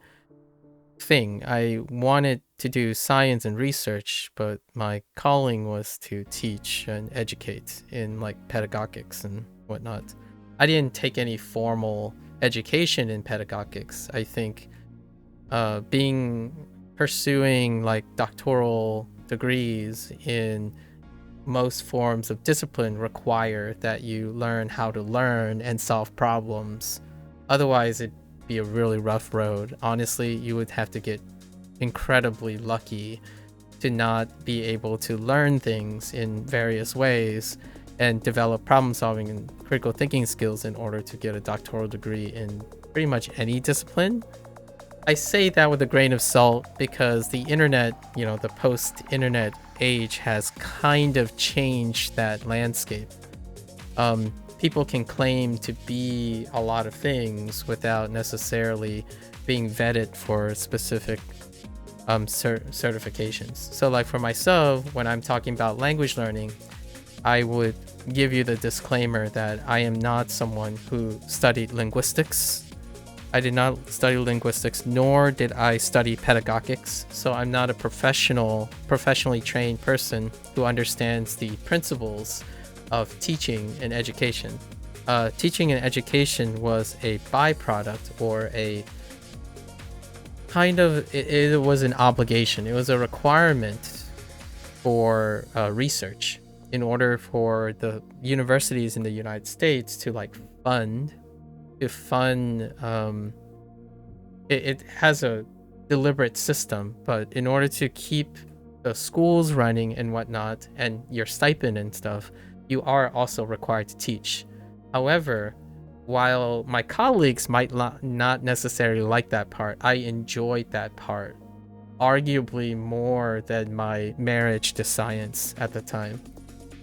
thing. I wanted to do science and research, but my calling was to teach and educate in like pedagogics and whatnot. I didn't take any formal education in pedagogics. I think pursuing like doctoral degrees in most forms of discipline require that you learn how to learn and solve problems. Otherwise, it'd be a really rough road. Honestly, you would have to get incredibly lucky to not be able to learn things in various ways and develop problem solving and critical thinking skills in order to get a doctoral degree in pretty much any discipline. I say that with a grain of salt because the internet, the post-internet age has kind of changed that landscape. People can claim to be a lot of things without necessarily being vetted for specific certifications. So like for myself, when I'm talking about language learning, I would give you the disclaimer that I am not someone who studied linguistics. I did not study linguistics, nor did I study pedagogics. So I'm not a professionally trained person who understands the principles of teaching and education. Teaching and education was a byproduct or a kind of, it was an obligation. It was a requirement for research in order for the universities in the United States to like fund. It has a deliberate system, but in order to keep the schools running and whatnot and your stipend and stuff, you are also required to teach. However, while my colleagues might not necessarily like that part, I enjoyed that part arguably more than my marriage to science at the time.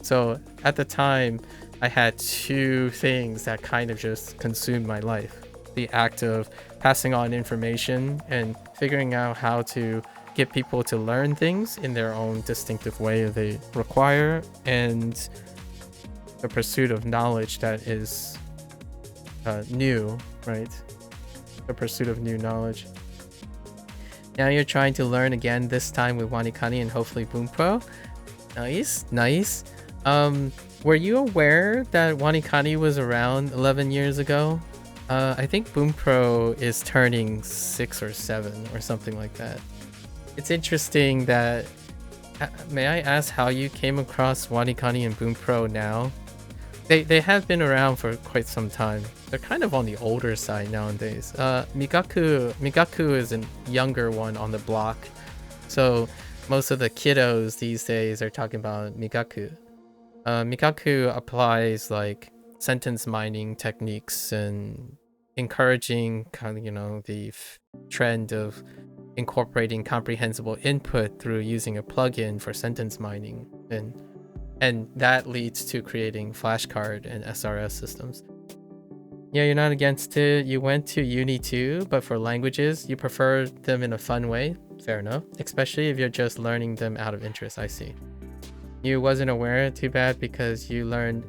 So at the time, I had two things that kind of just consumed my life. the act of passing on information and figuring out how to get people to learn things in their own distinctive way they require, and the pursuit of knowledge that is new, right? The pursuit of new knowledge. Now you're trying to learn again, this time with WaniKani and hopefully Boom Pro. Nice, nice. Were you aware that WaniKani was around 11 years ago? I think Boom Pro is turning 6 or 7 or something like that. It's interesting that... May I ask how you came across WaniKani and Boom Pro now? They have been around for quite some time. They're kind of on the older side nowadays. MAKU is a younger one on the block. So most of the kiddos these days are talking about MAKU. MAKU applies like sentence mining techniques and encouraging kind of, you know, the trend of incorporating comprehensible input through using a plugin for sentence mining, and that leads to creating flashcard and SRS systems. Yeah, you're not against it. You went to uni too, but for languages, you prefer them in a fun way. Fair enough. Especially if you're just learning them out of interest. I see. You wasn't aware, too bad, because you learned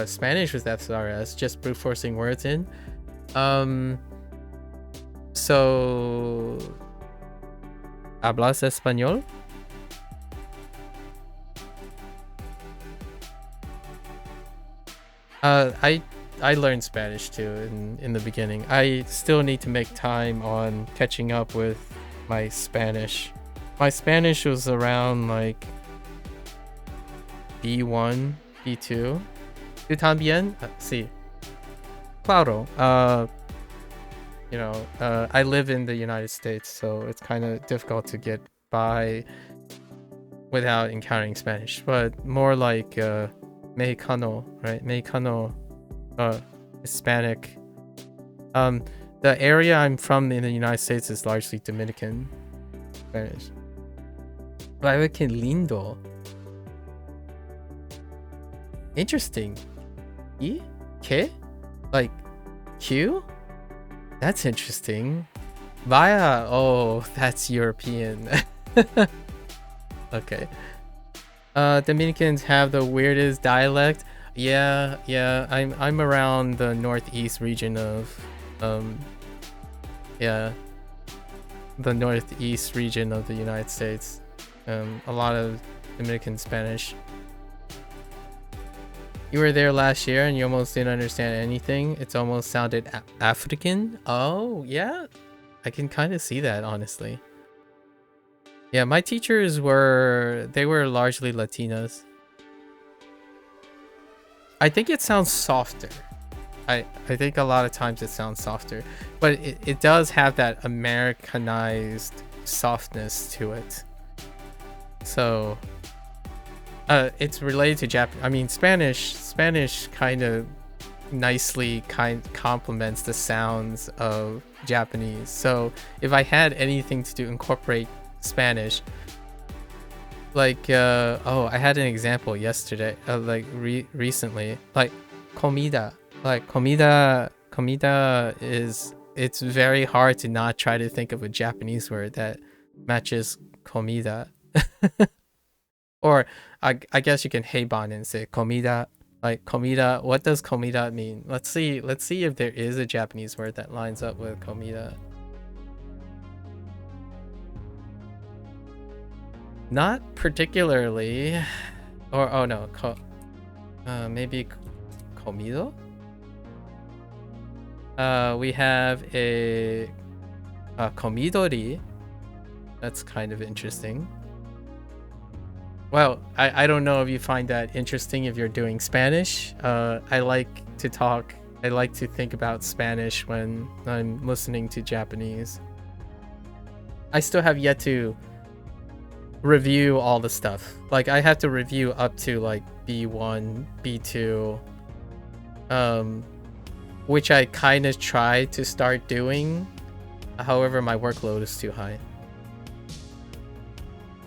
Spanish with SRS, just brute forcing words in. So... ¿Hablas español? I learned Spanish too in the beginning. I still need to make time on catching up with my Spanish. My Spanish was around like B1, B2. ¿Tú también? Sí. Claro. You know, I live in the United States, so it's kind of difficult to get by without encountering Spanish, but more like Mexicano, right? Mexicano, Hispanic. The area I'm from in the United States is largely Dominican Spanish. Vaya que lindo. Interesting. ¿Y? ¿Qué? Like, Q? That's interesting. Vaya. Oh, that's European. Okay. Dominicans have the weirdest dialect. Yeah. I'm around the northeast region of the northeast region of the United States. A lot of Dominican Spanish. You were there last year and you almost didn't understand anything. It's almost sounded African. Oh, yeah. I can kind of see that, honestly. Yeah, my teachers were largely Latinas. I think it sounds softer. I think a lot of times it sounds softer, but it does have that Americanized softness to it. So it's related to Japanese. I mean, Spanish kind of nicely complements the sounds of Japanese. So if I had anything to incorporate Spanish, like I had an example yesterday, recently, like comida. Like comida is, it's very hard to not try to think of a Japanese word that matches comida. Or I guess you can heiban and say comida. Like comida, what does comida mean? Let's see if there is a Japanese word that lines up with comida. Not particularly. Or oh no, maybe comido? We have a komidori. That's kind of interesting. Well, I don't know if you find that interesting if you're doing Spanish. I like to think about Spanish when I'm listening to Japanese. I still have yet to review all the stuff. Like, I have to review up to like B1, B2, which I kind of try to start doing. However, my workload is too high.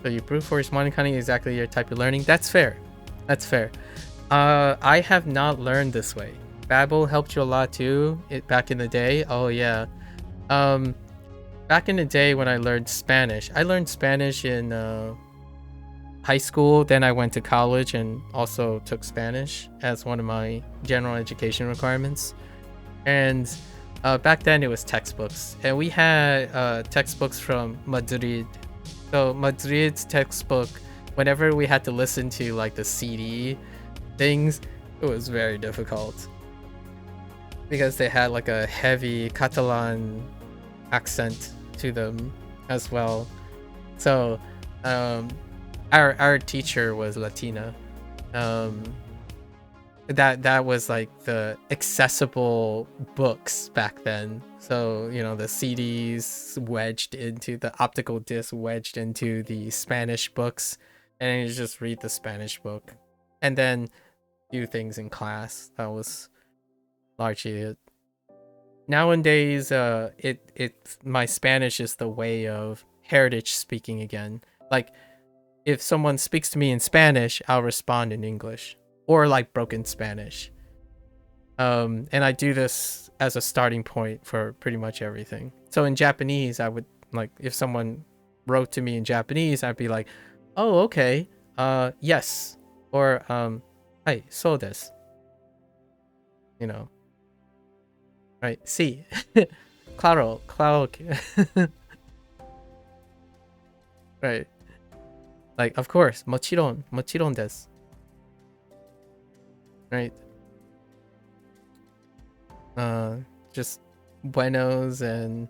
So you brute force WaniKani exactly your type of learning. That's fair. That's fair. I have not learned this way. Babbel helped you a lot too. Back in the day. Oh yeah. Back in the day when I learned Spanish in high school. Then I went to college and also took Spanish as one of my general education requirements. And back then it was textbooks, and we had textbooks from Madrid. So Madrid's textbook, whenever we had to listen to like the CD things, it was very difficult because they had like a heavy Catalan accent to them as well. So our teacher was Latina. That was like the accessible books back then. So, you know, the CDs wedged into the optical disc, wedged into the Spanish books, and you just read the Spanish book and then do things in class. That was largely it. Nowadays, my Spanish is the way of heritage speaking again. Like, if someone speaks to me in Spanish, I'll respond in English or like broken Spanish. And I do this as a starting point for pretty much everything. So in Japanese, I would like, if someone wrote to me in Japanese, I'd be like, "Oh, okay. Yes." Or "Hi, so desu." You know. Right? Sí. Claro, claro. Right. Like, of course, mochiron desu. Right? Just buenos and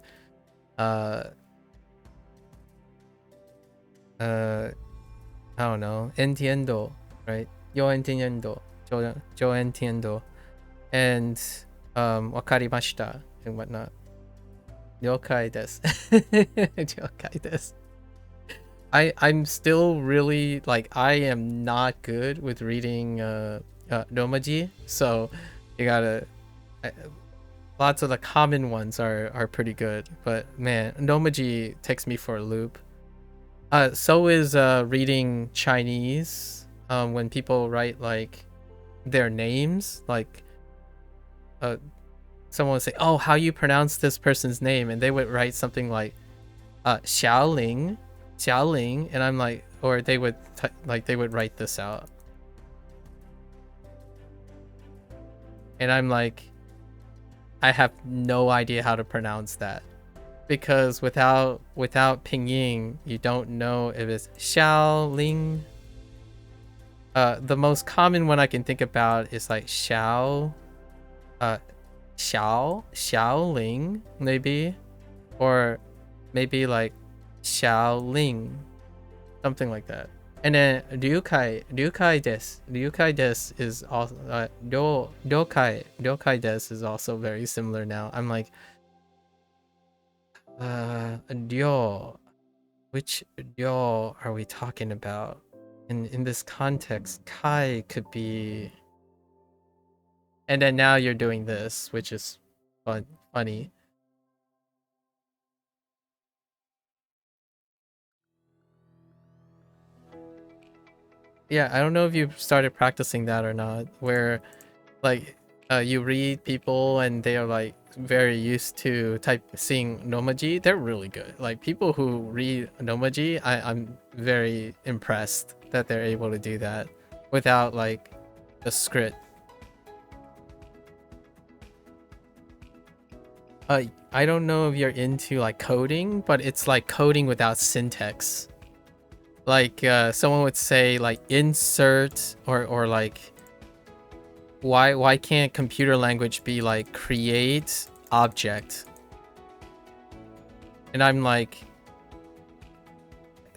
I don't know, entiendo, right? Yo entiendo, yo entiendo, and wakarimashita and whatnot. Ryokai desu. Ryokai desu. I'm still really, like, I am not good with reading Romaji, so you gotta lots of the common ones are pretty good, but man, Romaji takes me for a loop. So is reading Chinese, when people write like their names, like someone would say, "Oh, how you pronounce this person's name?" and they would write something like Xiaoling, and I'm like, or they would they would write this out, and I'm like, I have no idea how to pronounce that, because without pinyin, you don't know if it's Xiaoling. The most common one I can think about is like Xiaoling maybe, or maybe like Xiaoling, something like that. And then Ryukai desu is also Ryokai desu is also very similar now. I'm like, Ryo, which Ryo are we talking about? In this context, Kai could be, and then now you're doing this, which is funny. Yeah, I don't know if you started practicing that or not, where like you read people and they are like very used to seeing Nomaji. They're really good. Like, people who read Nomaji, I'm very impressed that they're able to do that without like the script. I don't know if you're into like coding, but it's like coding without syntax. Like someone would say like insert, or like, why can't computer language be like create object? And I'm like,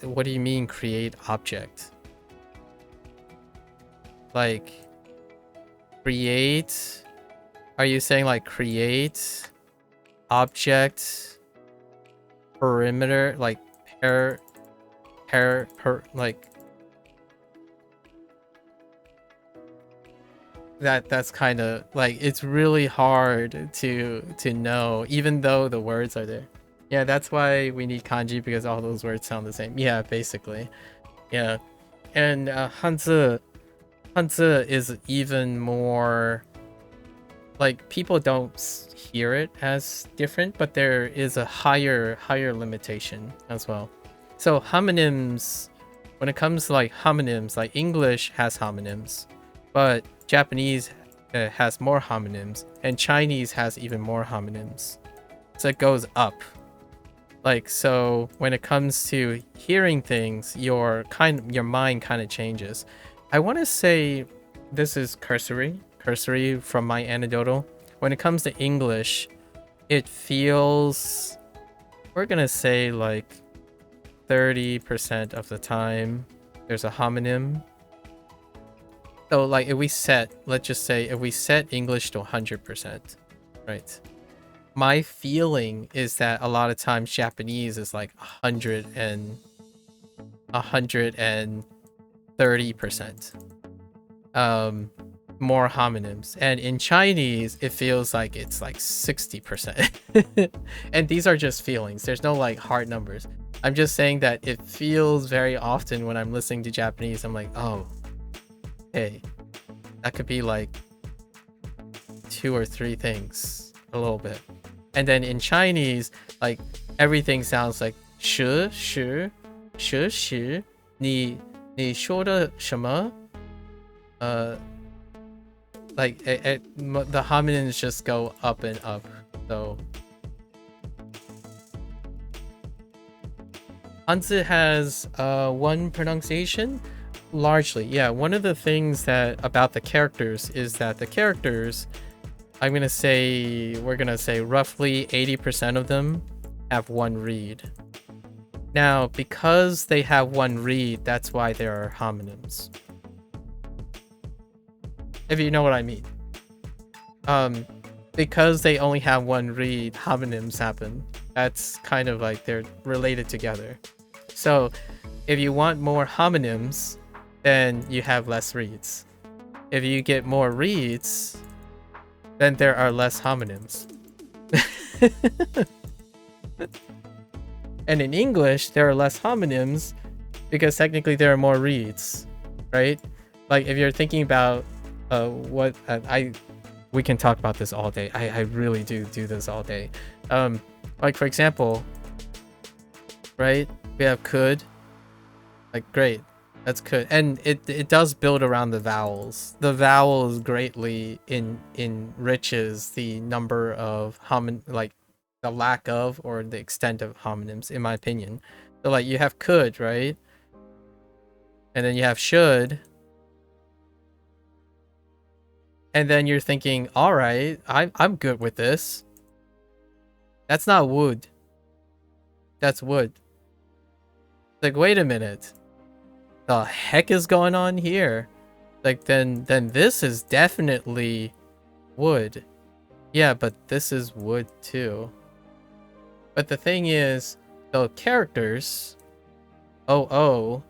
what do you mean create object? Like, create, are you saying like create object perimeter, like per like that's kind of like, it's really hard to know, even though the words are there. Yeah, that's why we need kanji, because all those words sound the same. Yeah, basically. Yeah. And Hanzi is even more like people don't hear it as different, but there is a higher limitation as well. So homonyms, when it comes to like homonyms, like English has homonyms, but Japanese has more homonyms, and Chinese has even more homonyms. So it goes up. Like, so when it comes to hearing things, your mind kind of changes. I want to say this is cursory from my anecdotal. When it comes to English, it feels, we're gonna say like 30% of the time there's a homonym. So like if we set, let's just say if we set English to 100%, right? My feeling is that a lot of times Japanese is like 130%. More homonyms, and in Chinese it feels like it's like 60%. And these are just feelings, there's no like hard numbers. I'm just saying that it feels very often when I'm listening to Japanese, I'm like, oh, hey, that could be like 2 or 3 things a little bit. And then in Chinese, like everything sounds like 是是是是你说的什么 like the homonyms just go up and up. So Hanzi has one pronunciation, largely. Yeah, one of the things that about the characters is that the characters, we're gonna say roughly 80% of them have one read. Now, because they have one read, that's why there are homonyms. If you know what I mean. Because they only have one read, homonyms happen. That's kind of like they're related together. So if you want more homonyms, then you have less reads. If you get more reads, then there are less homonyms. And in English, there are less homonyms because technically there are more reads, right? Like if you're thinking about we can talk about this all day. I really do this all day. Like for example, right? We have could. Like great, that's could, and it does build around the vowels. The vowels greatly enriches the number of like the lack of or the extent of homonyms, in my opinion. So like you have could, right? And then you have should. And then you're thinking, all right, I'm good with this. That's not would. That's would. Like, wait a minute. The heck is going on here? Like, then this is definitely would. Yeah, but this is would too. But the thing is, the characters, OO,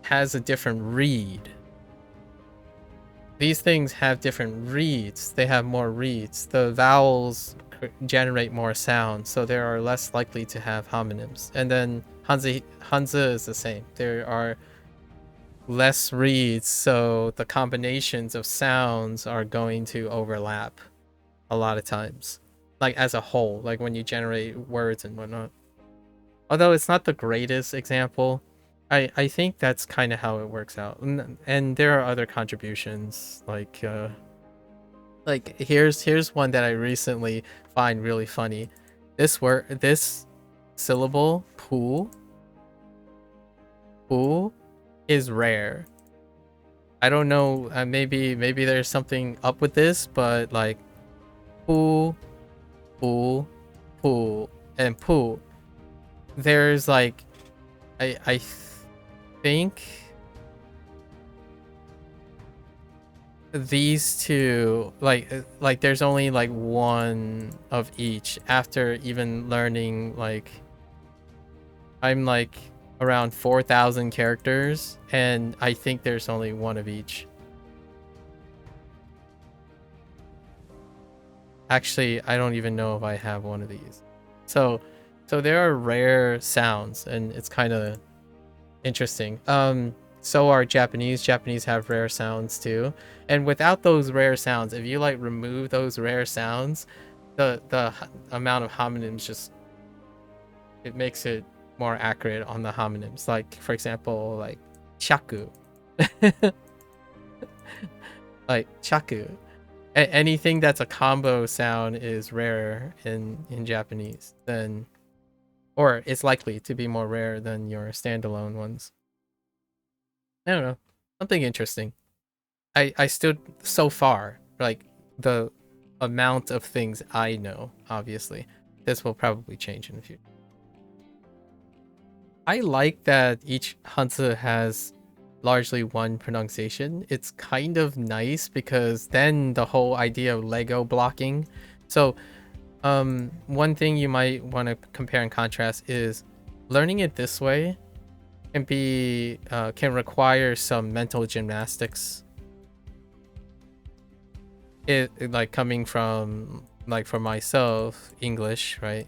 has a different read. These things have different reads. They have more reads. The vowels generate more sound, so they are less likely to have homonyms. And then Hanzi is the same. There are less reads, so the combinations of sounds are going to overlap a lot of times. Like as a whole, like when you generate words and whatnot. Although it's not the greatest example, I think that's kind of how it works out. And there are other contributions, like here's one that I recently find really funny. This syllable pu is rare. I don't know, maybe there's something up with this, but like pu and pu, there's like I think these two, like there's only like one of each after even learning, like I'm like around 4,000 characters, and I think there's only one of each. Actually, I don't even know if I have one of these. So there are rare sounds, and it's kind of interesting. so are Japanese. Japanese have rare sounds too. And without those rare sounds, if you like remove those rare sounds, the amount of homonyms just, it makes it more accurate on the homonyms. Like for example, like shaku. Like chaku. Anything that's a combo sound is rare in Japanese than, or it's likely to be more rare than your standalone ones. I don't know. Something interesting. I still, so far, like the amount of things I know, obviously. This will probably change in the future. I like that each Hanzi has largely one pronunciation. It's kind of nice because then the whole idea of Lego blocking. So one thing you might want to compare and contrast is learning it this way can require some mental gymnastics. It like coming from, like for myself, English, right?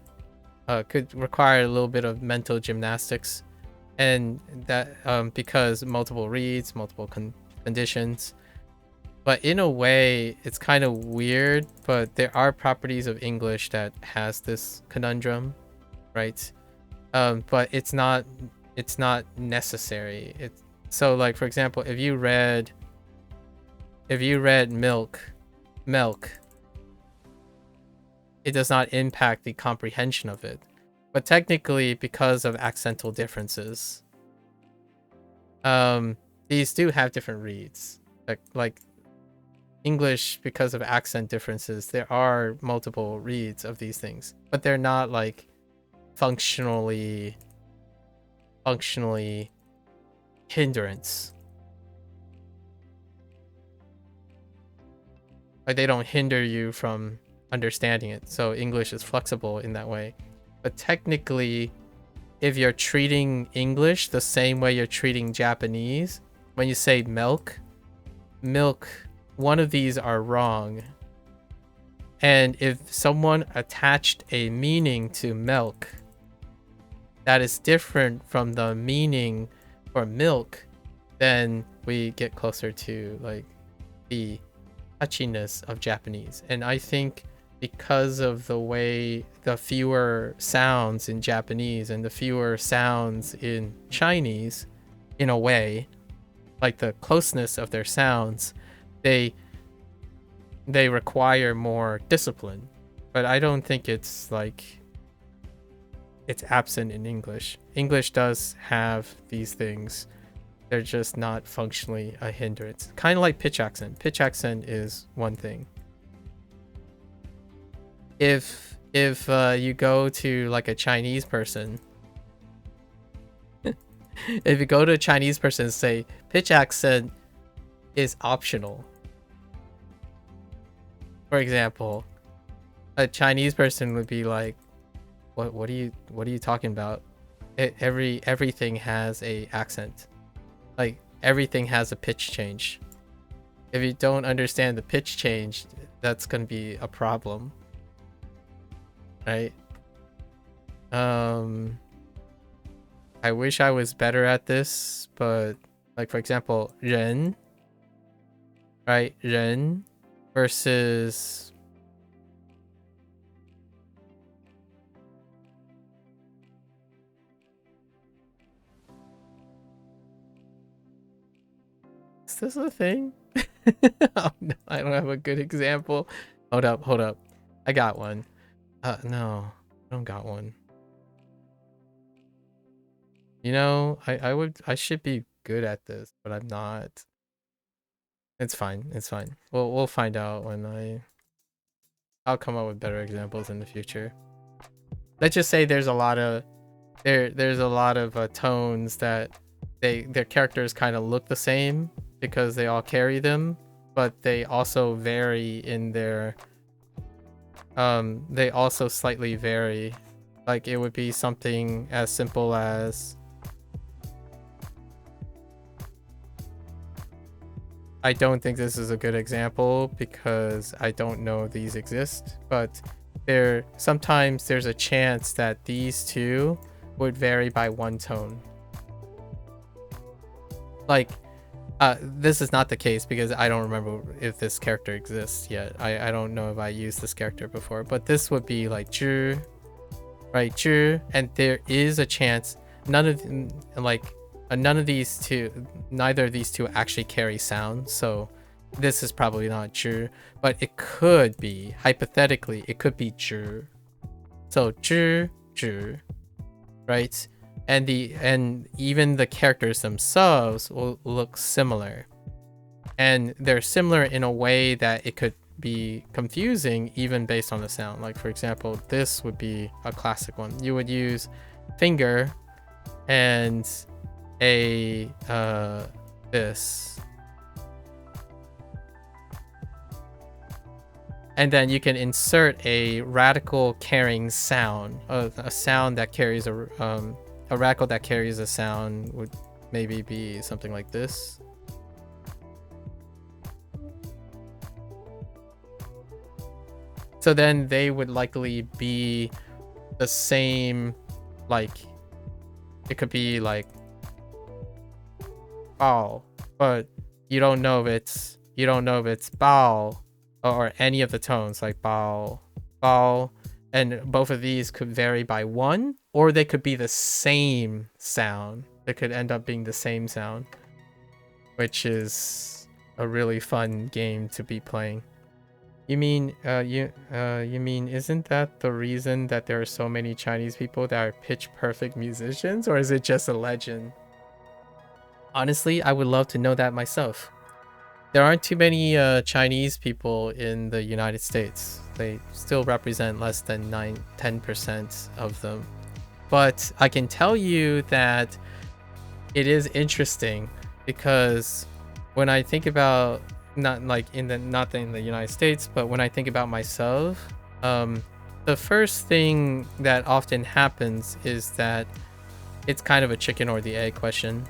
Could require a little bit of mental gymnastics, and that because multiple reads, multiple conditions. But in a way, it's kind of weird, but there are properties of English that has this conundrum, right? But it's not necessary. It's so, like for example, if you read milk, it does not impact the comprehension of it. But technically, because of accental differences, these do have different reads. Like English, because of accent differences, there are multiple reads of these things, but they're not like functionally hindrance. Like they don't hinder you from understanding it. So English is flexible in that way. But technically, if you're treating English the same way you're treating Japanese, when you say milk, one of these are wrong. And if someone attached a meaning to milk that is different from the meaning for milk, then we get closer to like the touchiness of Japanese. And I think because of the fewer sounds in Japanese and the fewer sounds in Chinese, in a way, like the closeness of their sounds, they require more discipline. But I don't think it's like it's absent in English. English does have these things. They're just not functionally a hindrance. Kind of like pitch accent. Pitch accent is one thing. If you go to like a Chinese person, if you go to a Chinese person and say pitch accent is optional, for example, a Chinese person would be like, what are you talking about? Everything has a accent. Like everything has a pitch change. If you don't understand the pitch change, that's gonna be a problem, right? I wish I was better at this, but like for example, 人, right? 人 versus is this a thing? Oh, no, I don't have a good example. Hold up. I got one. No, I don't got one. You know, I should be good at this, but I'm not. It's fine. We'll find out when I'll come up with better examples in the future. Let's just say there's a lot of tones that their characters kind of look the same because they all carry them, but they also vary in their they also slightly vary. Like it would be something as simple as, I don't think this is a good example because I don't know these exist, but sometimes there's a chance that these two would vary by one tone. Like, this is not the case because I don't remember if this character exists yet. I don't know if I used this character before, but this would be like 知, right? 知, and there is a chance none of these two, neither of these two actually carry sound. So this is probably not 知, but it could be, hypothetically, it could be 知. So 知, 知, right? And even the characters themselves will look similar, and they're similar in a way that it could be confusing even based on the sound. Like, for example, this would be a classic one. You would use finger and a this, and then you can insert a radical carrying sound, a sound that carries a radical that carries a sound would maybe be something like this. So then they would likely be the same, like it could be like bao, but you don't know if it's bao or any of the tones, like bao, bao, and both of these could vary by one, or they could be the same sound. They could end up being the same sound, which is a really fun game to be playing. You mean isn't that the reason that there are so many Chinese people that are pitch perfect musicians, or is it just a legend? Honestly, I would love to know that myself. There aren't too many Chinese people in the United States. They still represent less than 10% of them. But I can tell you that it is interesting, because when I think about, not in the United States, but when I think about myself, the first thing that often happens is that it's kind of a chicken or the egg question.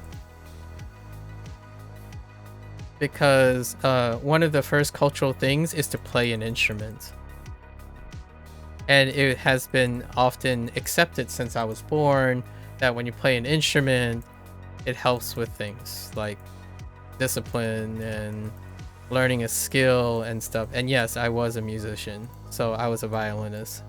Because one of the first cultural things is to play an instrument. And it has been often accepted since I was born that when you play an instrument, it helps with things like discipline and learning a skill and stuff. And yes, I was a musician, so I was a violinist.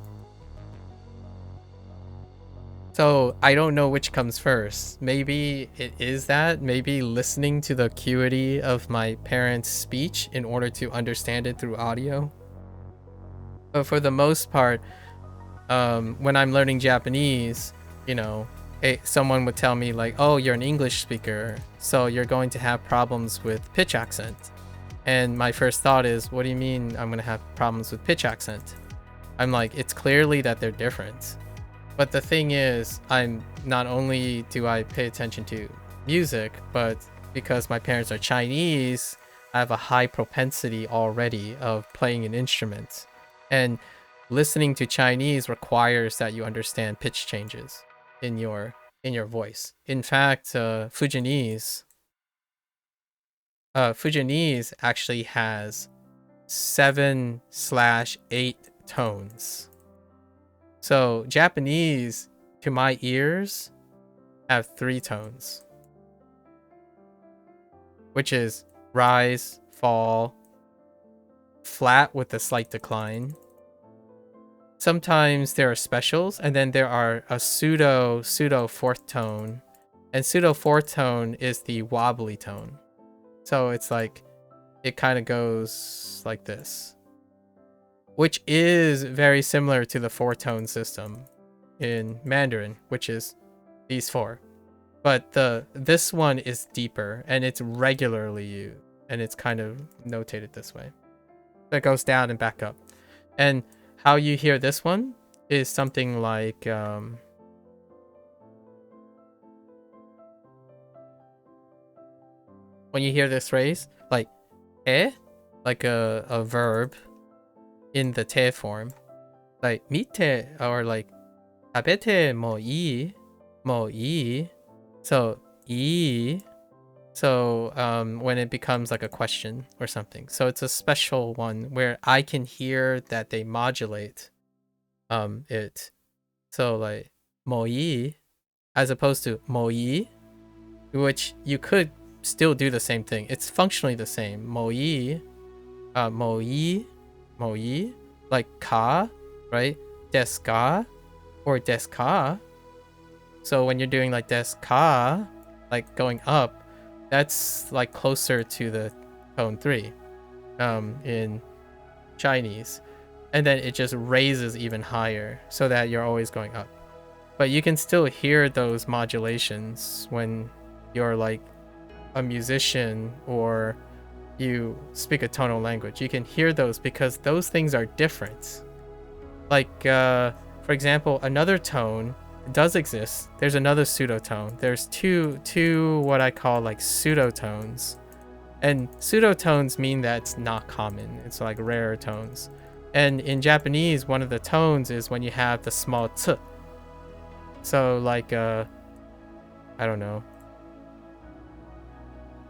So I don't know which comes first. Maybe it is that. Maybe listening to the acuity of my parents' speech in order to understand it through audio. But for the most part, when I'm learning Japanese, someone would tell me like, oh, you're an English speaker, so you're going to have problems with pitch accent. And my first thought is, what do you mean I'm going to have problems with pitch accent? I'm like, it's clearly that they're different. But the thing is, not only do I pay attention to music, but because my parents are Chinese, I have a high propensity already of playing an instrument. And listening to Chinese requires that you understand pitch changes in your voice. In fact, Fujianese actually has 7/8 tones. So Japanese, to my ears, have 3 tones, which is rise, fall, flat with a slight decline. Sometimes there are specials, and then there are a pseudo 4th tone, and pseudo 4th tone is the wobbly tone. So it's like, it kind of goes like this, which is very similar to the 4-tone system in Mandarin, which is these 4. But this one is deeper, and it's regularly used, and it's kind of notated this way. So it goes down and back up. And how you hear this one is something like when you hear this phrase, like like a verb in the te form, like mite, or like tabete mo ii. So ii. So when it becomes like a question or something. So it's a special one where I can hear that they modulate it. So like mo ii as opposed to mo ii, which you could still do the same thing. It's functionally the same. Moi, moi, like ka, right? Desu ka or desu ka. So when you're doing like desu ka, like going up, that's like closer to the tone 3 in Chinese. And then it just raises even higher so that you're always going up. But you can still hear those modulations when you're like a musician or you speak a tonal language. You can hear those because those things are different. Like, for example, another tone does exist. There's another pseudotone. There's two what I call like pseudotones. And pseudotones mean that it's not common. It's like rarer tones. And in Japanese, one of the tones is when you have the small t. So like, I don't know.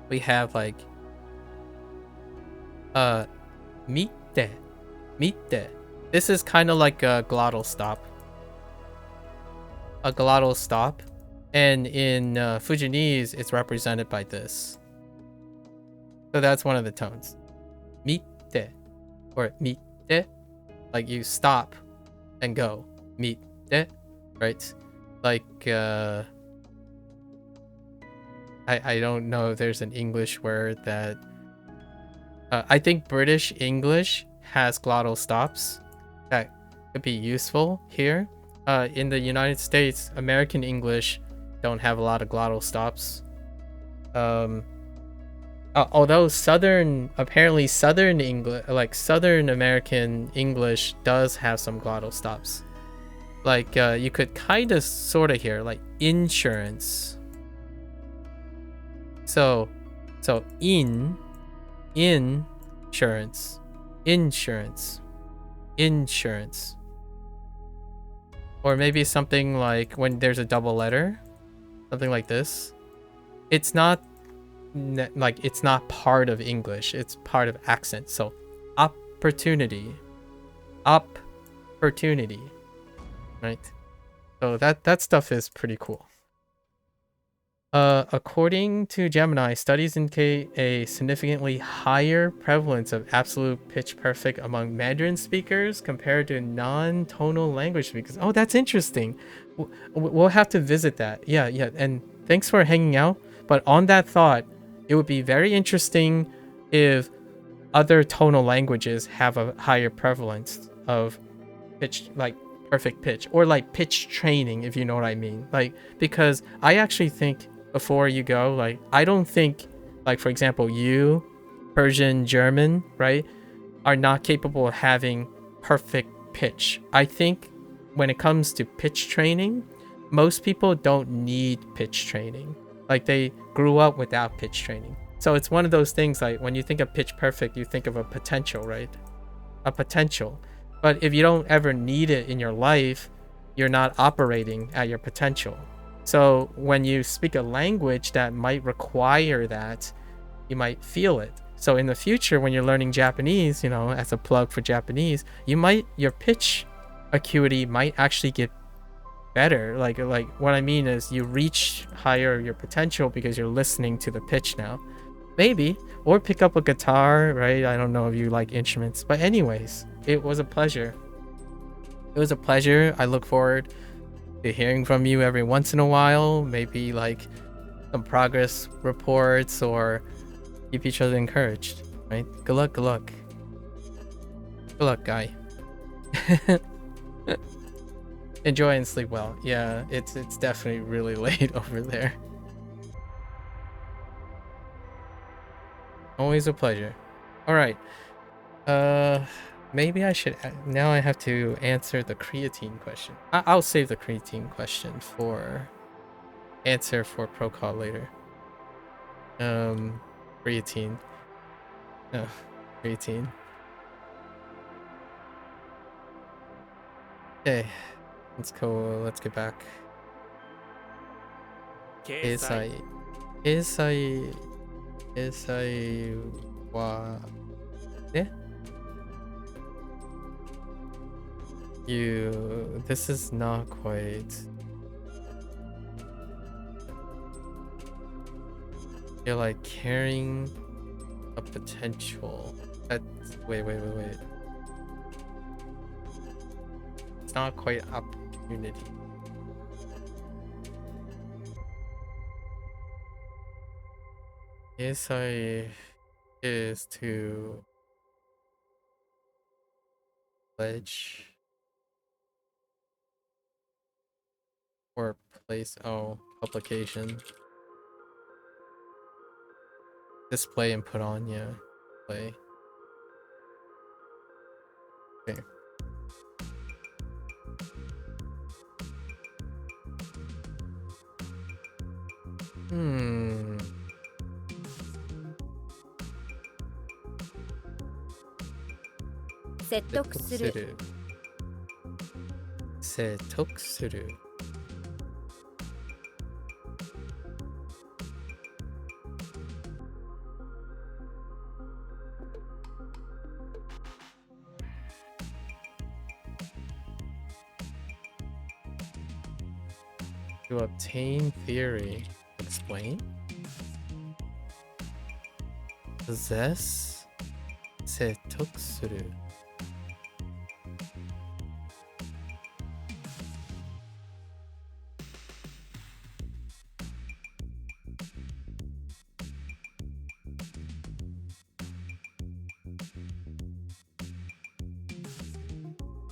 We have like, mitte. This is kind of like a glottal stop. A glottal stop. And in Fujianese, it's represented by this. So that's one of the tones. Mitte. Or mitte. Like you stop and go. Mitte. Right? Like, I don't know if there's an English word that... I think British English has glottal stops that could be useful here. In the United States, American English don't have a lot of glottal stops. Although apparently Southern English, like Southern American English does have some glottal stops. Like you could kind of sort of hear like insurance. So insurance. Or maybe something like when there's a double letter, something like this. It's not like it's not part of English, it's part of accent. So opportunity, right? So that stuff is pretty cool. According to Gemini, studies indicate a significantly higher prevalence of absolute pitch perfect among Mandarin speakers compared to non-tonal language speakers. Oh, that's interesting. We'll have to visit that. Yeah. And thanks for hanging out. But on that thought, it would be very interesting if other tonal languages have a higher prevalence of pitch, like perfect pitch, or like pitch training, if you know what I mean. Like, because I actually think before you go, like, I don't think, like, for example, you, Persian, German, right, are not capable of having perfect pitch. I think when it comes to pitch training, most people don't need pitch training. Like, they grew up without pitch training. So it's one of those things, like, when you think of pitch perfect, you think of a potential, right? A potential. But if you don't ever need it in your life, you're not operating at your potential. So when you speak a language that might require that, you might feel it. So in the future, when you're learning Japanese, you know, as a plug for Japanese, your pitch acuity might actually get better. Like what I mean is you reach higher your potential because you're listening to the pitch now. Maybe. Or pick up a guitar, right? I don't know if you like instruments. But anyways, it was a pleasure. It was a pleasure. I look forward to hearing from you every once in a while. Maybe like some progress reports or keep each other encouraged, right? Good luck, good luck. Good luck, guy. Enjoy and sleep well. Yeah, it's definitely really late over there. Always a pleasure. All right. Maybe I should... Now I have to answer the creatine question. I'll save the creatine question for answer for pro call later. Creatine. No, creatine. Okay. Let's go. Let's get back. Keisai wa ne? This is not quite. Feel like carrying a potential. That's wait. It's not quite opportunity. Yes, I is to pledge or place. Oh, publication. Display and put on, yeah. Play. Okay. Hmm. 説得する。説得する。To obtain theory. Explain? Possess? 説得する。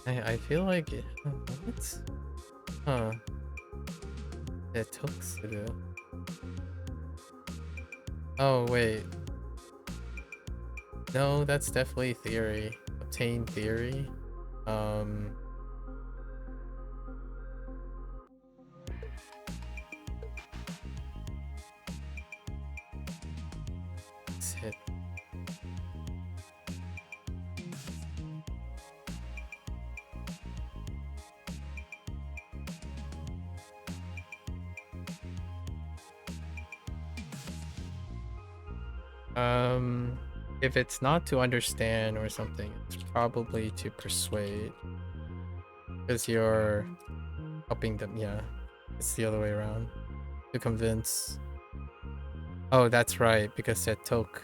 I feel like it. What? Huh. 説得する. Oh, wait. No, that's definitely theory. Obtain theory. Set. If it's not to understand or something, it's probably to persuade. Because you're helping them, yeah. It's the other way around. To convince. Oh, that's right, because setoku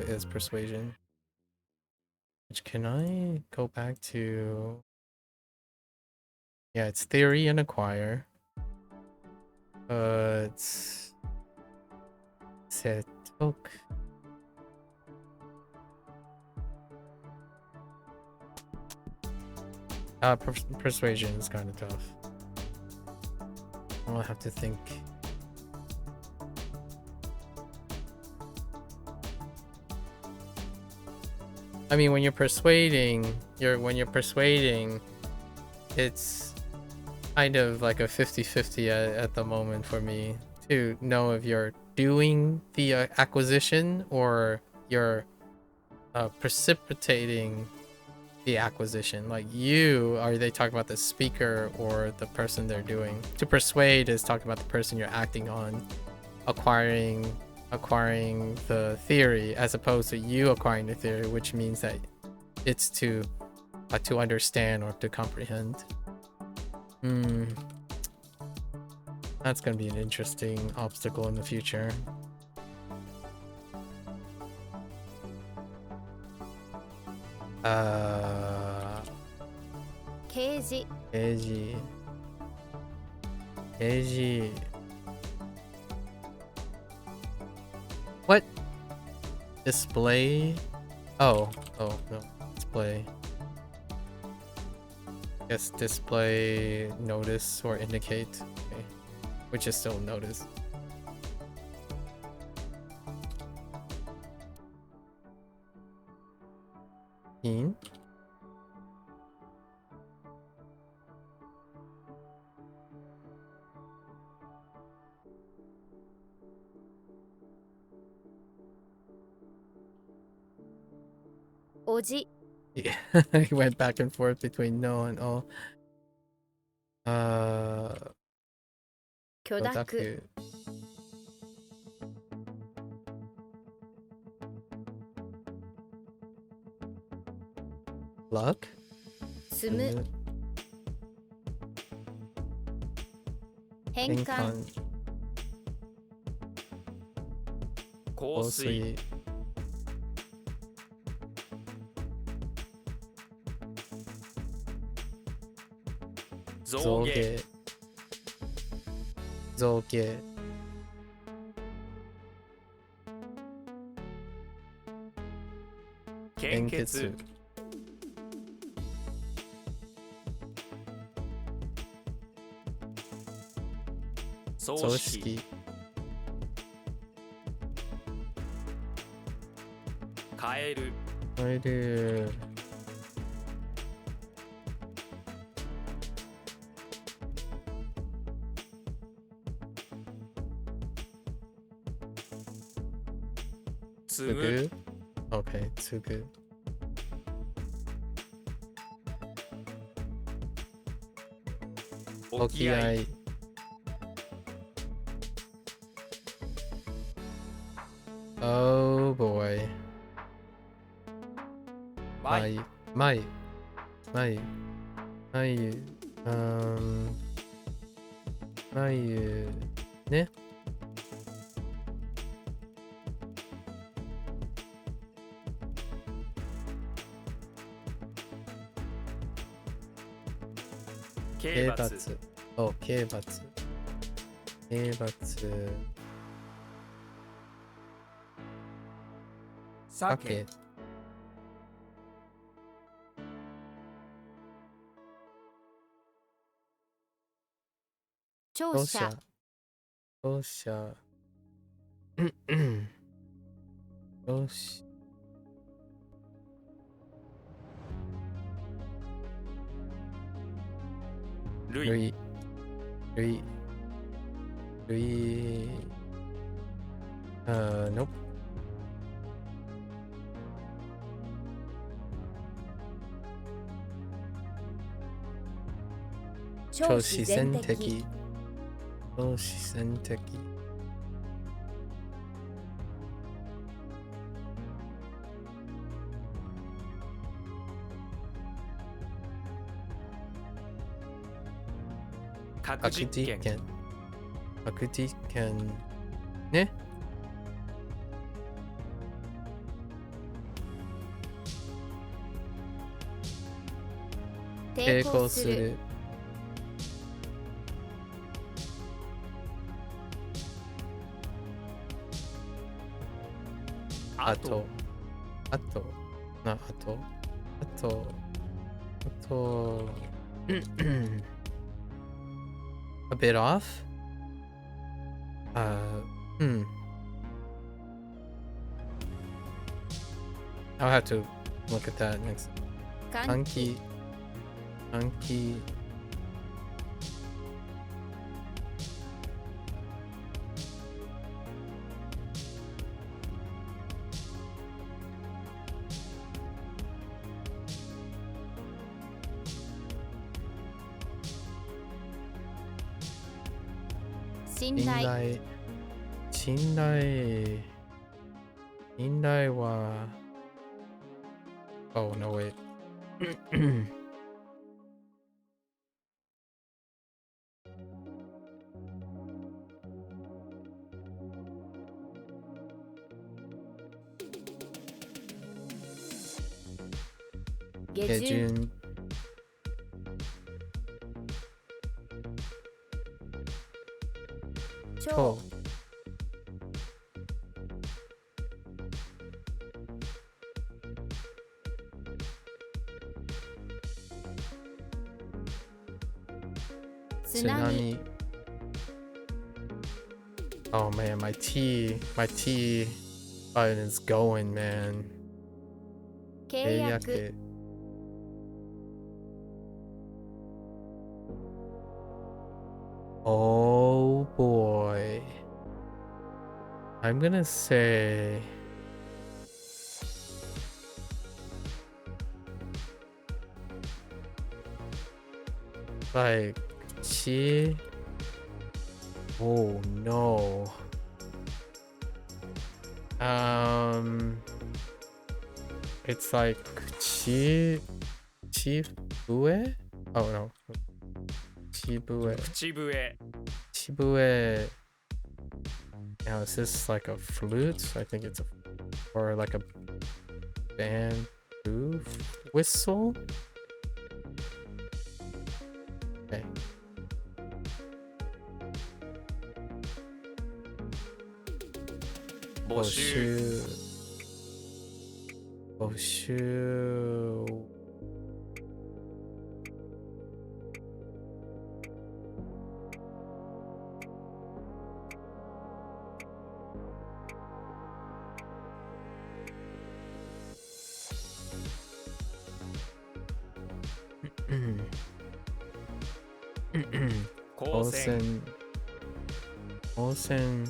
is persuasion. Which can I go back to? Yeah, it's theory and acquire. It's setoku. Persuasion is kind of tough. I'll have to think. I mean, when you're persuading, it's kind of like a 50-50 at the moment for me to know if you're doing the acquisition or you're precipitating the acquisition. Like are they talking about the speaker or the person they're doing? To persuade is talking about the person you're acting on, acquiring the theory, as opposed to you acquiring the theory, which means that it's to understand or to comprehend. That's gonna be an interesting obstacle in the future. Keiji. What? Display? Oh no. Display. Guess display, notice, or indicate. Okay. Which is still notice. In? Oji. Yeah, he went back and forth between no and oh. 許諾。Luck? 積む。変換。香水象象牙牙象牙献献血血葬葬式式カエルカエル継ぐ継ぐ OK 継ぐ沖合Oh boy 舞眉眉眉眉ね刑罰お刑罰刑罰鮭聴聴者者聴者よし類類類nope 超自超自然的然的超自然的核核実験実験核実験ね抵抵抗抗するするあとあとなあとあとあとa bit off I'll have to look at that next 換気換気信信頼頼信頼信頼は Oh no wait 下下旬旬超超津波 Oh man, my T button is going, man. 契約 Oh boy. I'm gonna say like she Oh no. It's like Chibue? Oh no. Chibue. 口笛 Chibue Now is this like a flute? I think it's a, or like a bamboo whistle. Okay. Boshu. Boshu. Olsen. Olsen.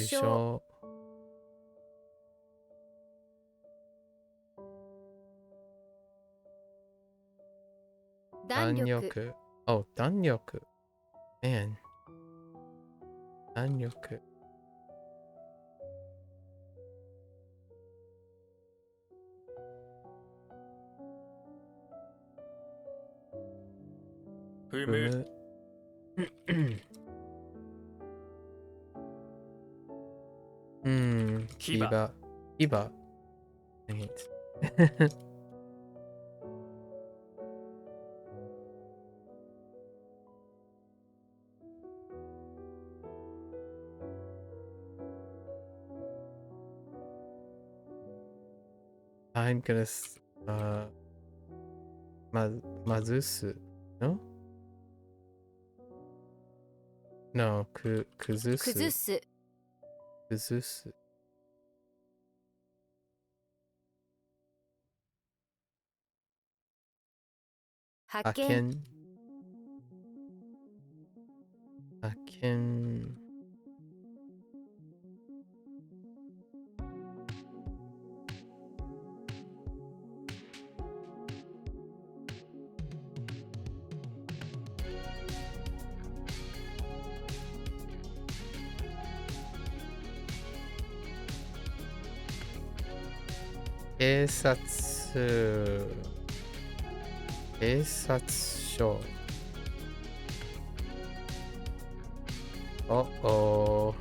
Show. Danyoku. Oh, Danyoku. Man. Danyoku. Fumu. Kiba. Kiba. Dang it. I'm gonna mazusu. No? No, kuzusu. Kuzusu. Haken. Haken. Keisatsu. Uh-oh.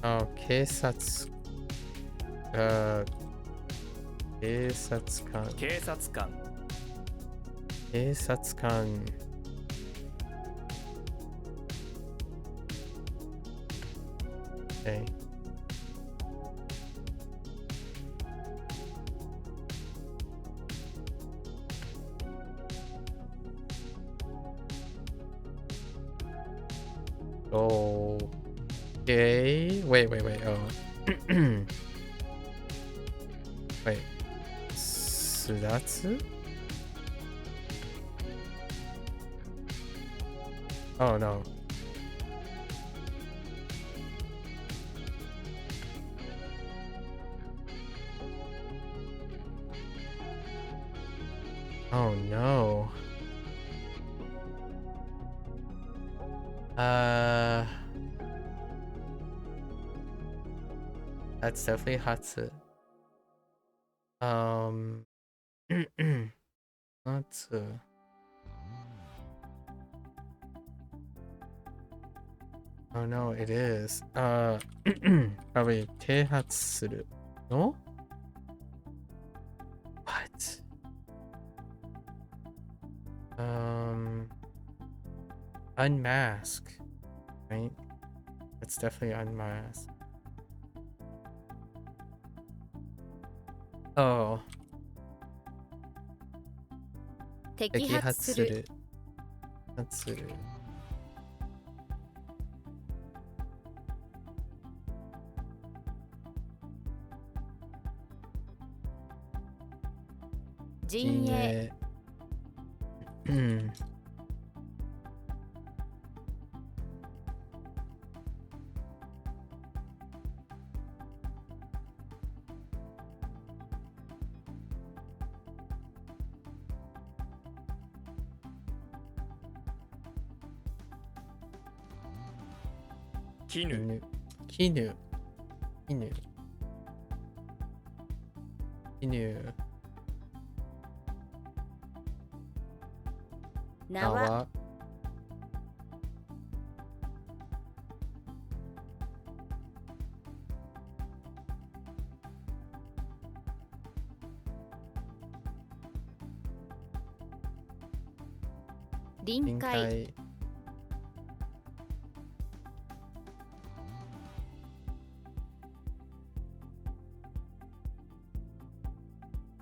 Oh, keisatsu. Keisatsukan. 警察官 Keisatsukan. Okay. Oh. Okay. Wait. Oh. Wait. Sudatsu? Oh no. Oh no. That's definitely Hatsu. Hatsu. Oh no, it is. Probably Teihatsuru. No? What? Unmask. Right? It's definitely unmask. Oh. Tekihatsuru. Hatsuru. Jinye. Kinu. Kinu. Kinu. Kinu. 縄 Nawa. 臨界 Linkai.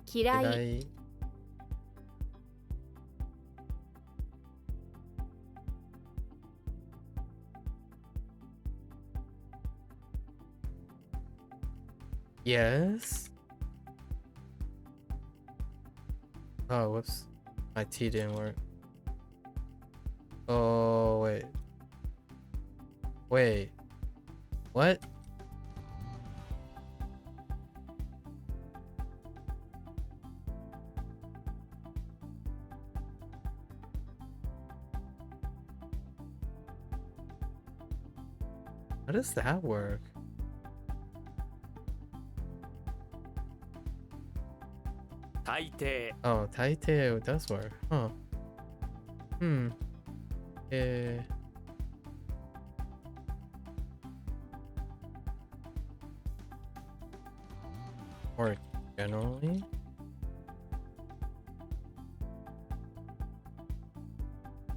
嫌い Kirai. 'Yes'? Oh, whoops. My T didn't work. Oh, wait. Wait. What? How does that work? Taite. Oh, Taite does work. Huh. Hmm. Eh. Or generally?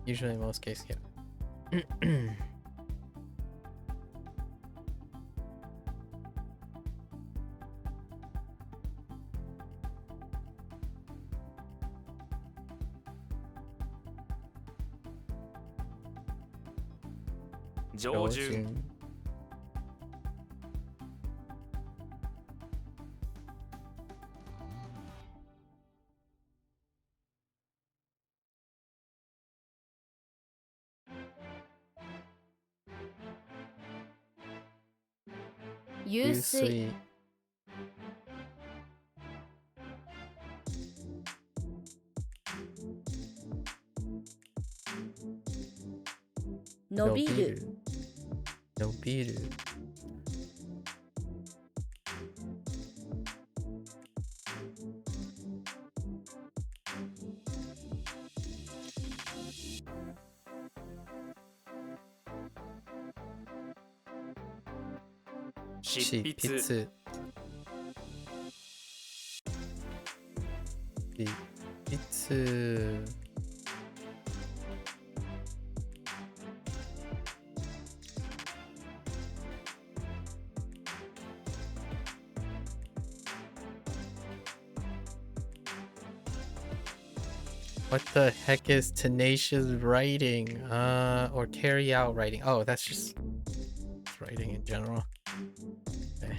Usually in most cases, yeah. 上旬。 湧水 伸びる Nobiru. Shipitsu. Shipitsu. What the heck is tenacious writing? Or carry out writing? Oh, that's just writing in general. Okay.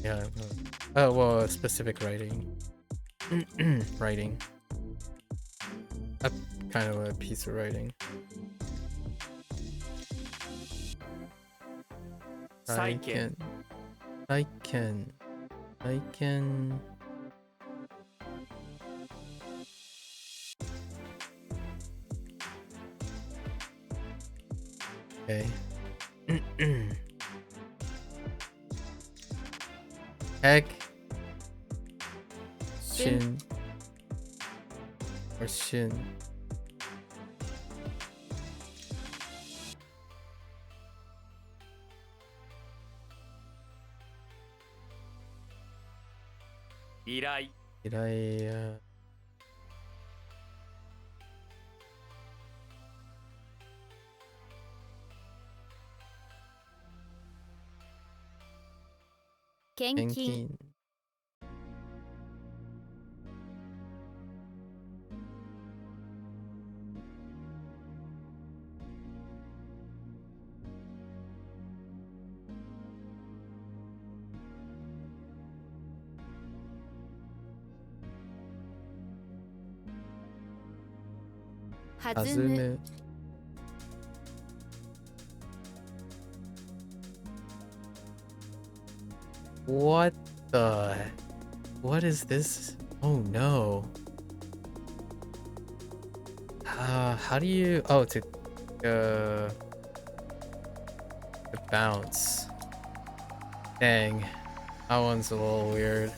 Yeah. Oh, well, specific writing. Writing. A kind of a piece of writing. Saiken. I can. Okay. Heck. Shin. Or shin. Irai. Did I, 献金 Genkin. Hazumu Azumu. What the? What is this? Oh no. How do you? Oh, to bounce. Dang. That one's a little weird.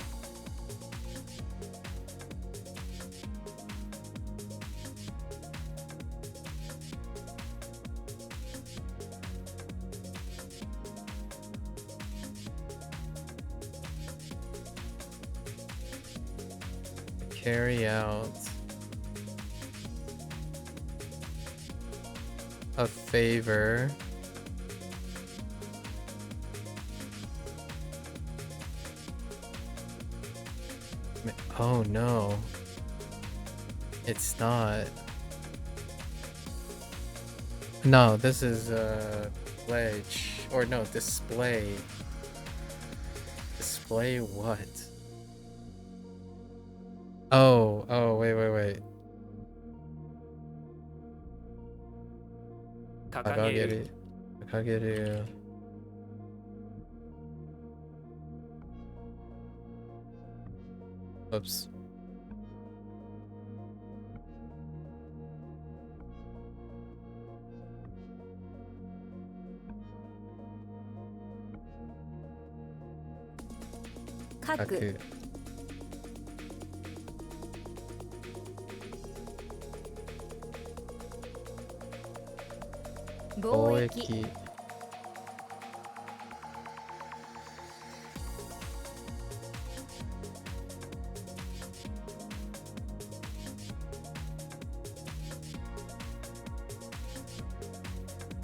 Carry out a favor. Oh no. It's not. No, this is a pledge. Or no, display. Display what? Oh, wait. 掲げる Kageru. Oops. Kaku. Boeki.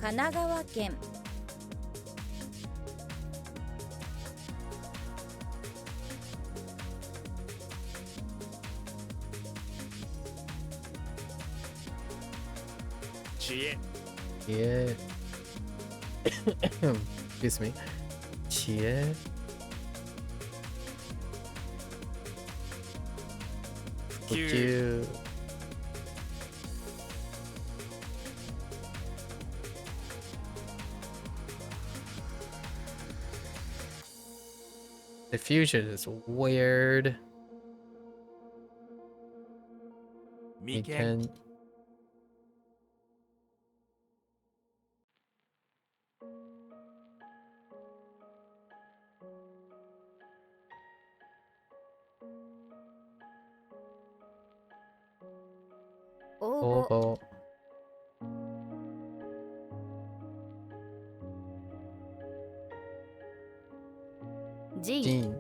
神奈川県 知恵 Yeah. Excuse me. Chie. Fuku. Diffusion is weird. 眉間 can Obo. Obo. Jin. Jin.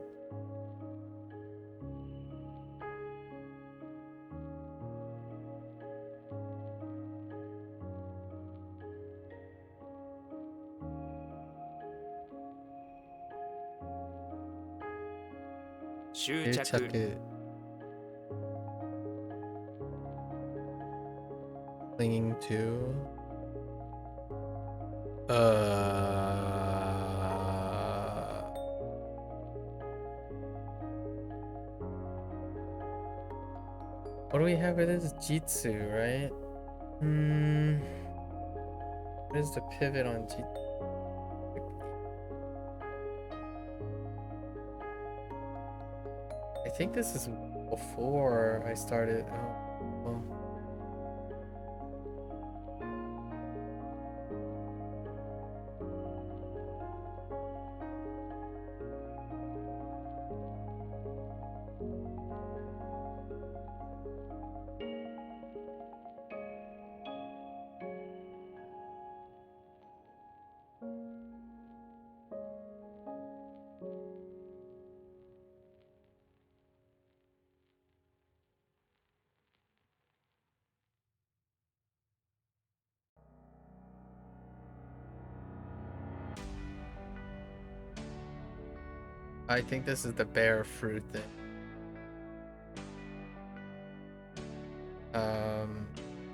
執着 Yuchaku. Clinging to. What do we have for this? Jitsu, right? What is the pivot on Jitsu? I think this is before I started. Oh, well. I think this is the bear fruit thing.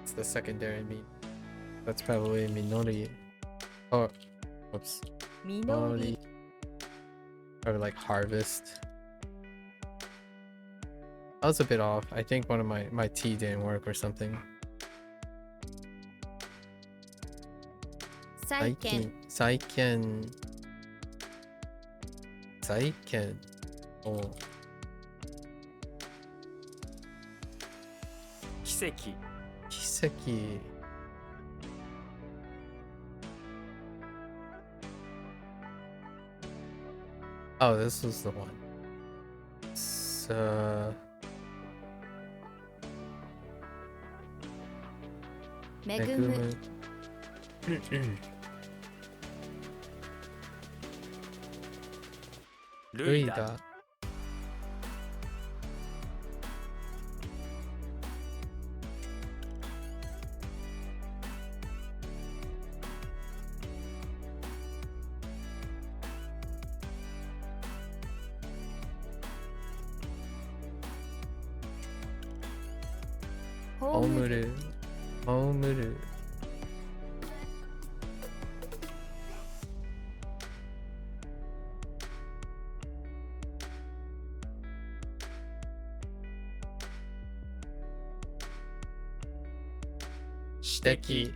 It's the secondary meat. That's probably Minori. Oh, whoops. Minori. Or like harvest. I was a bit off. I think one of my tea didn't work or something. 債券 Saiken. Oh, 奇跡 Kiseki. Oh, this was the one. So, 恵恵むむ。ルイダ。ルイダ。葬葬る。葬る。指摘。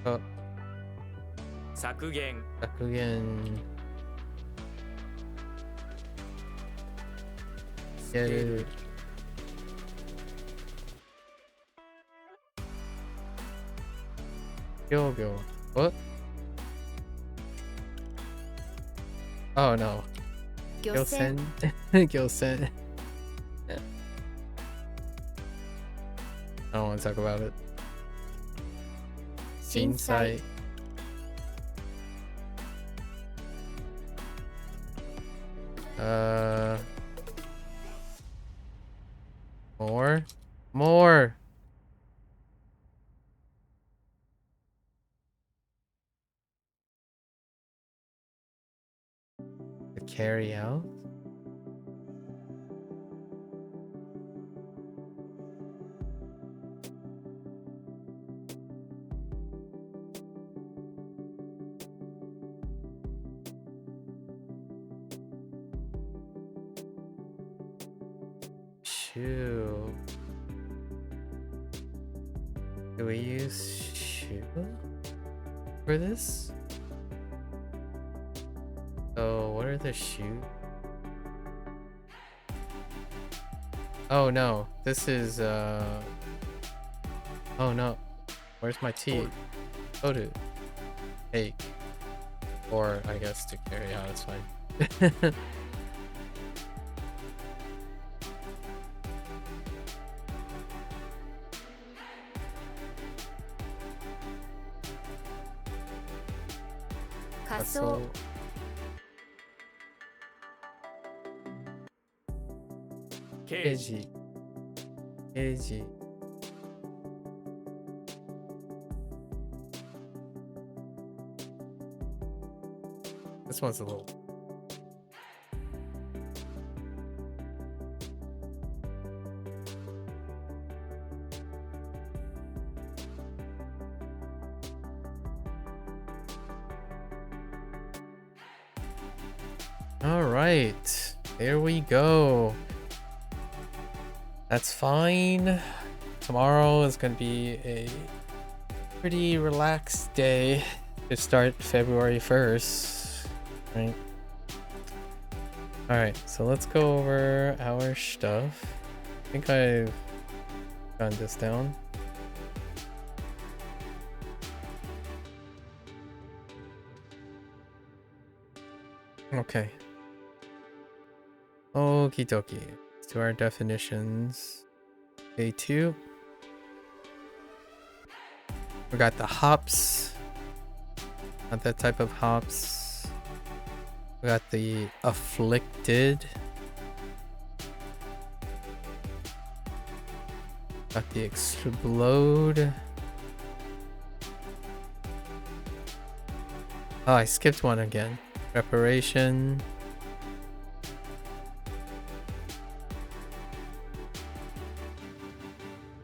あ、削減。削減。やる。業業。What? Oh no. 漁漁船船。漁船。I don't want to talk about it. 震災 More? More! To carry out? Shoe. Do we use shoe for this? So what are the shoes? Oh no, this is oh no. Where's my tea? Toru. Take. Or I guess to carry out, it's fine. 仮装刑事。刑事。This one's a little. All right, there we go. That's fine. Tomorrow is going to be a pretty relaxed day to start February 1st, right? All right, so let's go over our stuff. I think I've gotten this down. Okay. Okie dokie. Let's do our definitions. Day 2. We got the hops. Not that type of hops. We got the afflicted. Got the explode. Oh, I skipped one again. Preparation.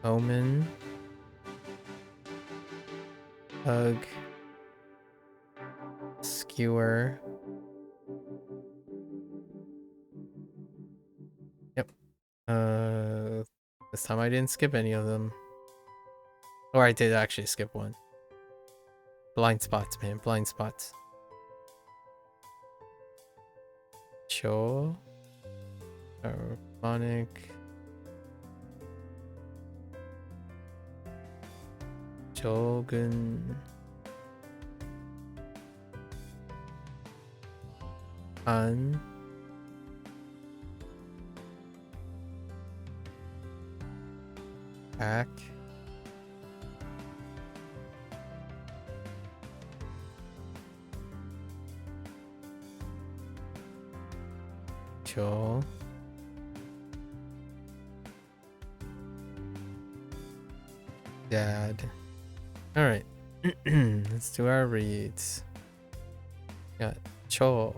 Omen. Hug. Skewer. Yep. This time I didn't skip any of them. Or I did actually skip one. Blind spots, man. Blind spots. Cho. Harmonic. Jogun. An. Back. Cho. Dad. Alright. Let's do our reads. Got Cho.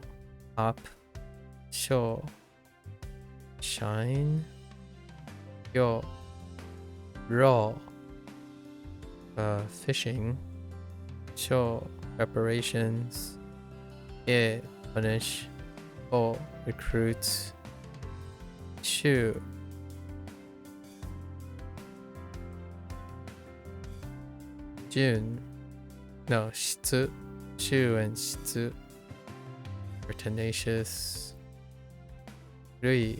Up. Sho. Shine. Yo. Raw. Fishing. Show. Preparations. Yeah. Punish. Oh. Recruit. Shu. June. No, shitsu. Shu and shitsu. Are tenacious. Rui.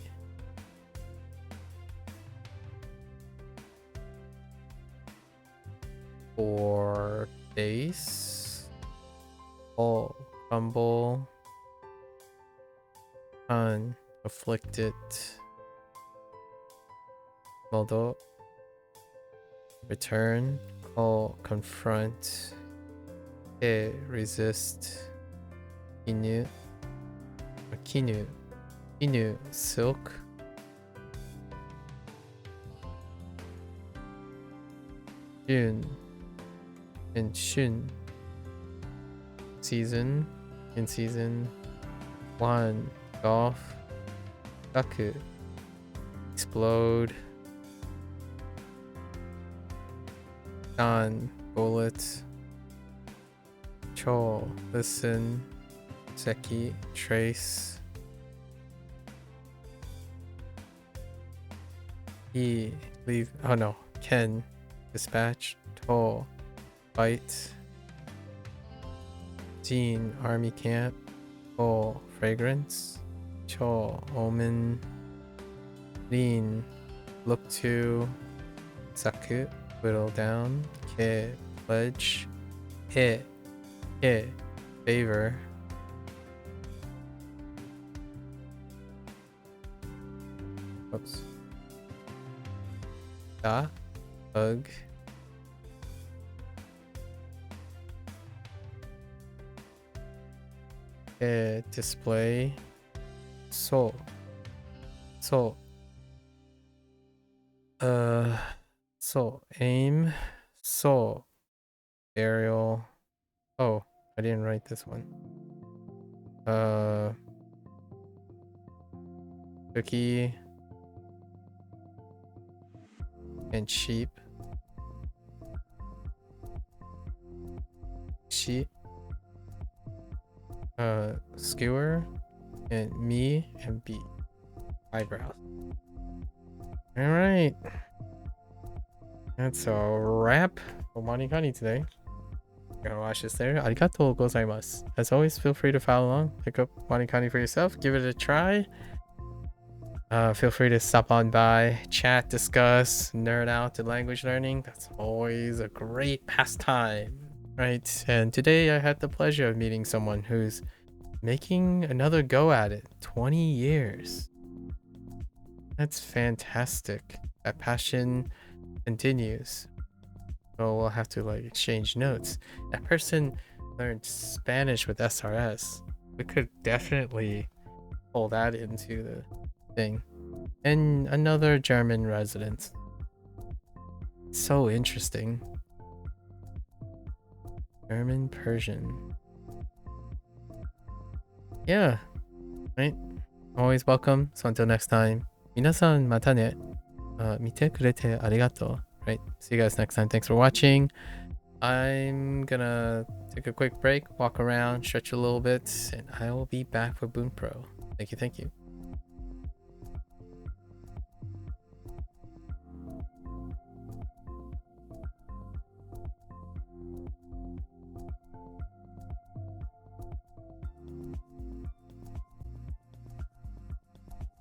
For base. Oh, crumble. Un. Afflicted. Modo. Return. Call. Confront. E. Resist. Inu. Kinu. Inu. Silk. June. And Shun. Season. In season. One. Golf. Gaku. Explode. Dan. Bullet. Cho. Listen. Seki. Trace. E. Leave. Oh no. Ken. Dispatch. To. Fight. Jean. Army camp. Ko. Fragrance. Cho. Omen. Rin. Look to. Saku. Whittle down. Ke. Pledge. He. Ke. Favor. Oops. Da. Bug. Display. So. So. So. Aim. So. Burial. Oh, I didn't write this one. Cookie. And sheep. Sheep. Skewer. And me and B. Eyebrows. Alright. That's a wrap for WaniKani today. You're gonna watch this there. Arigatou gozaimasu. As always, feel free to follow along. Pick up WaniKani for yourself. Give it a try. Feel free to stop on by, chat, discuss, nerd out to language learning. That's always a great pastime, right? And today I had the pleasure of meeting someone who's making another go at it. 20 years. That's fantastic. That passion continues. So we'll have to like exchange notes. That person learned Spanish with SRS. We could definitely pull that into the thing. And another German resident. So interesting. German Persian. Yeah. Right? Always welcome. So until next time. 皆さんまたね。見てくれてありがとう. Right. See you guys next time. Thanks for watching. I'm gonna take a quick break, walk around, stretch a little bit, and I will be back for Boon Pro. Thank you.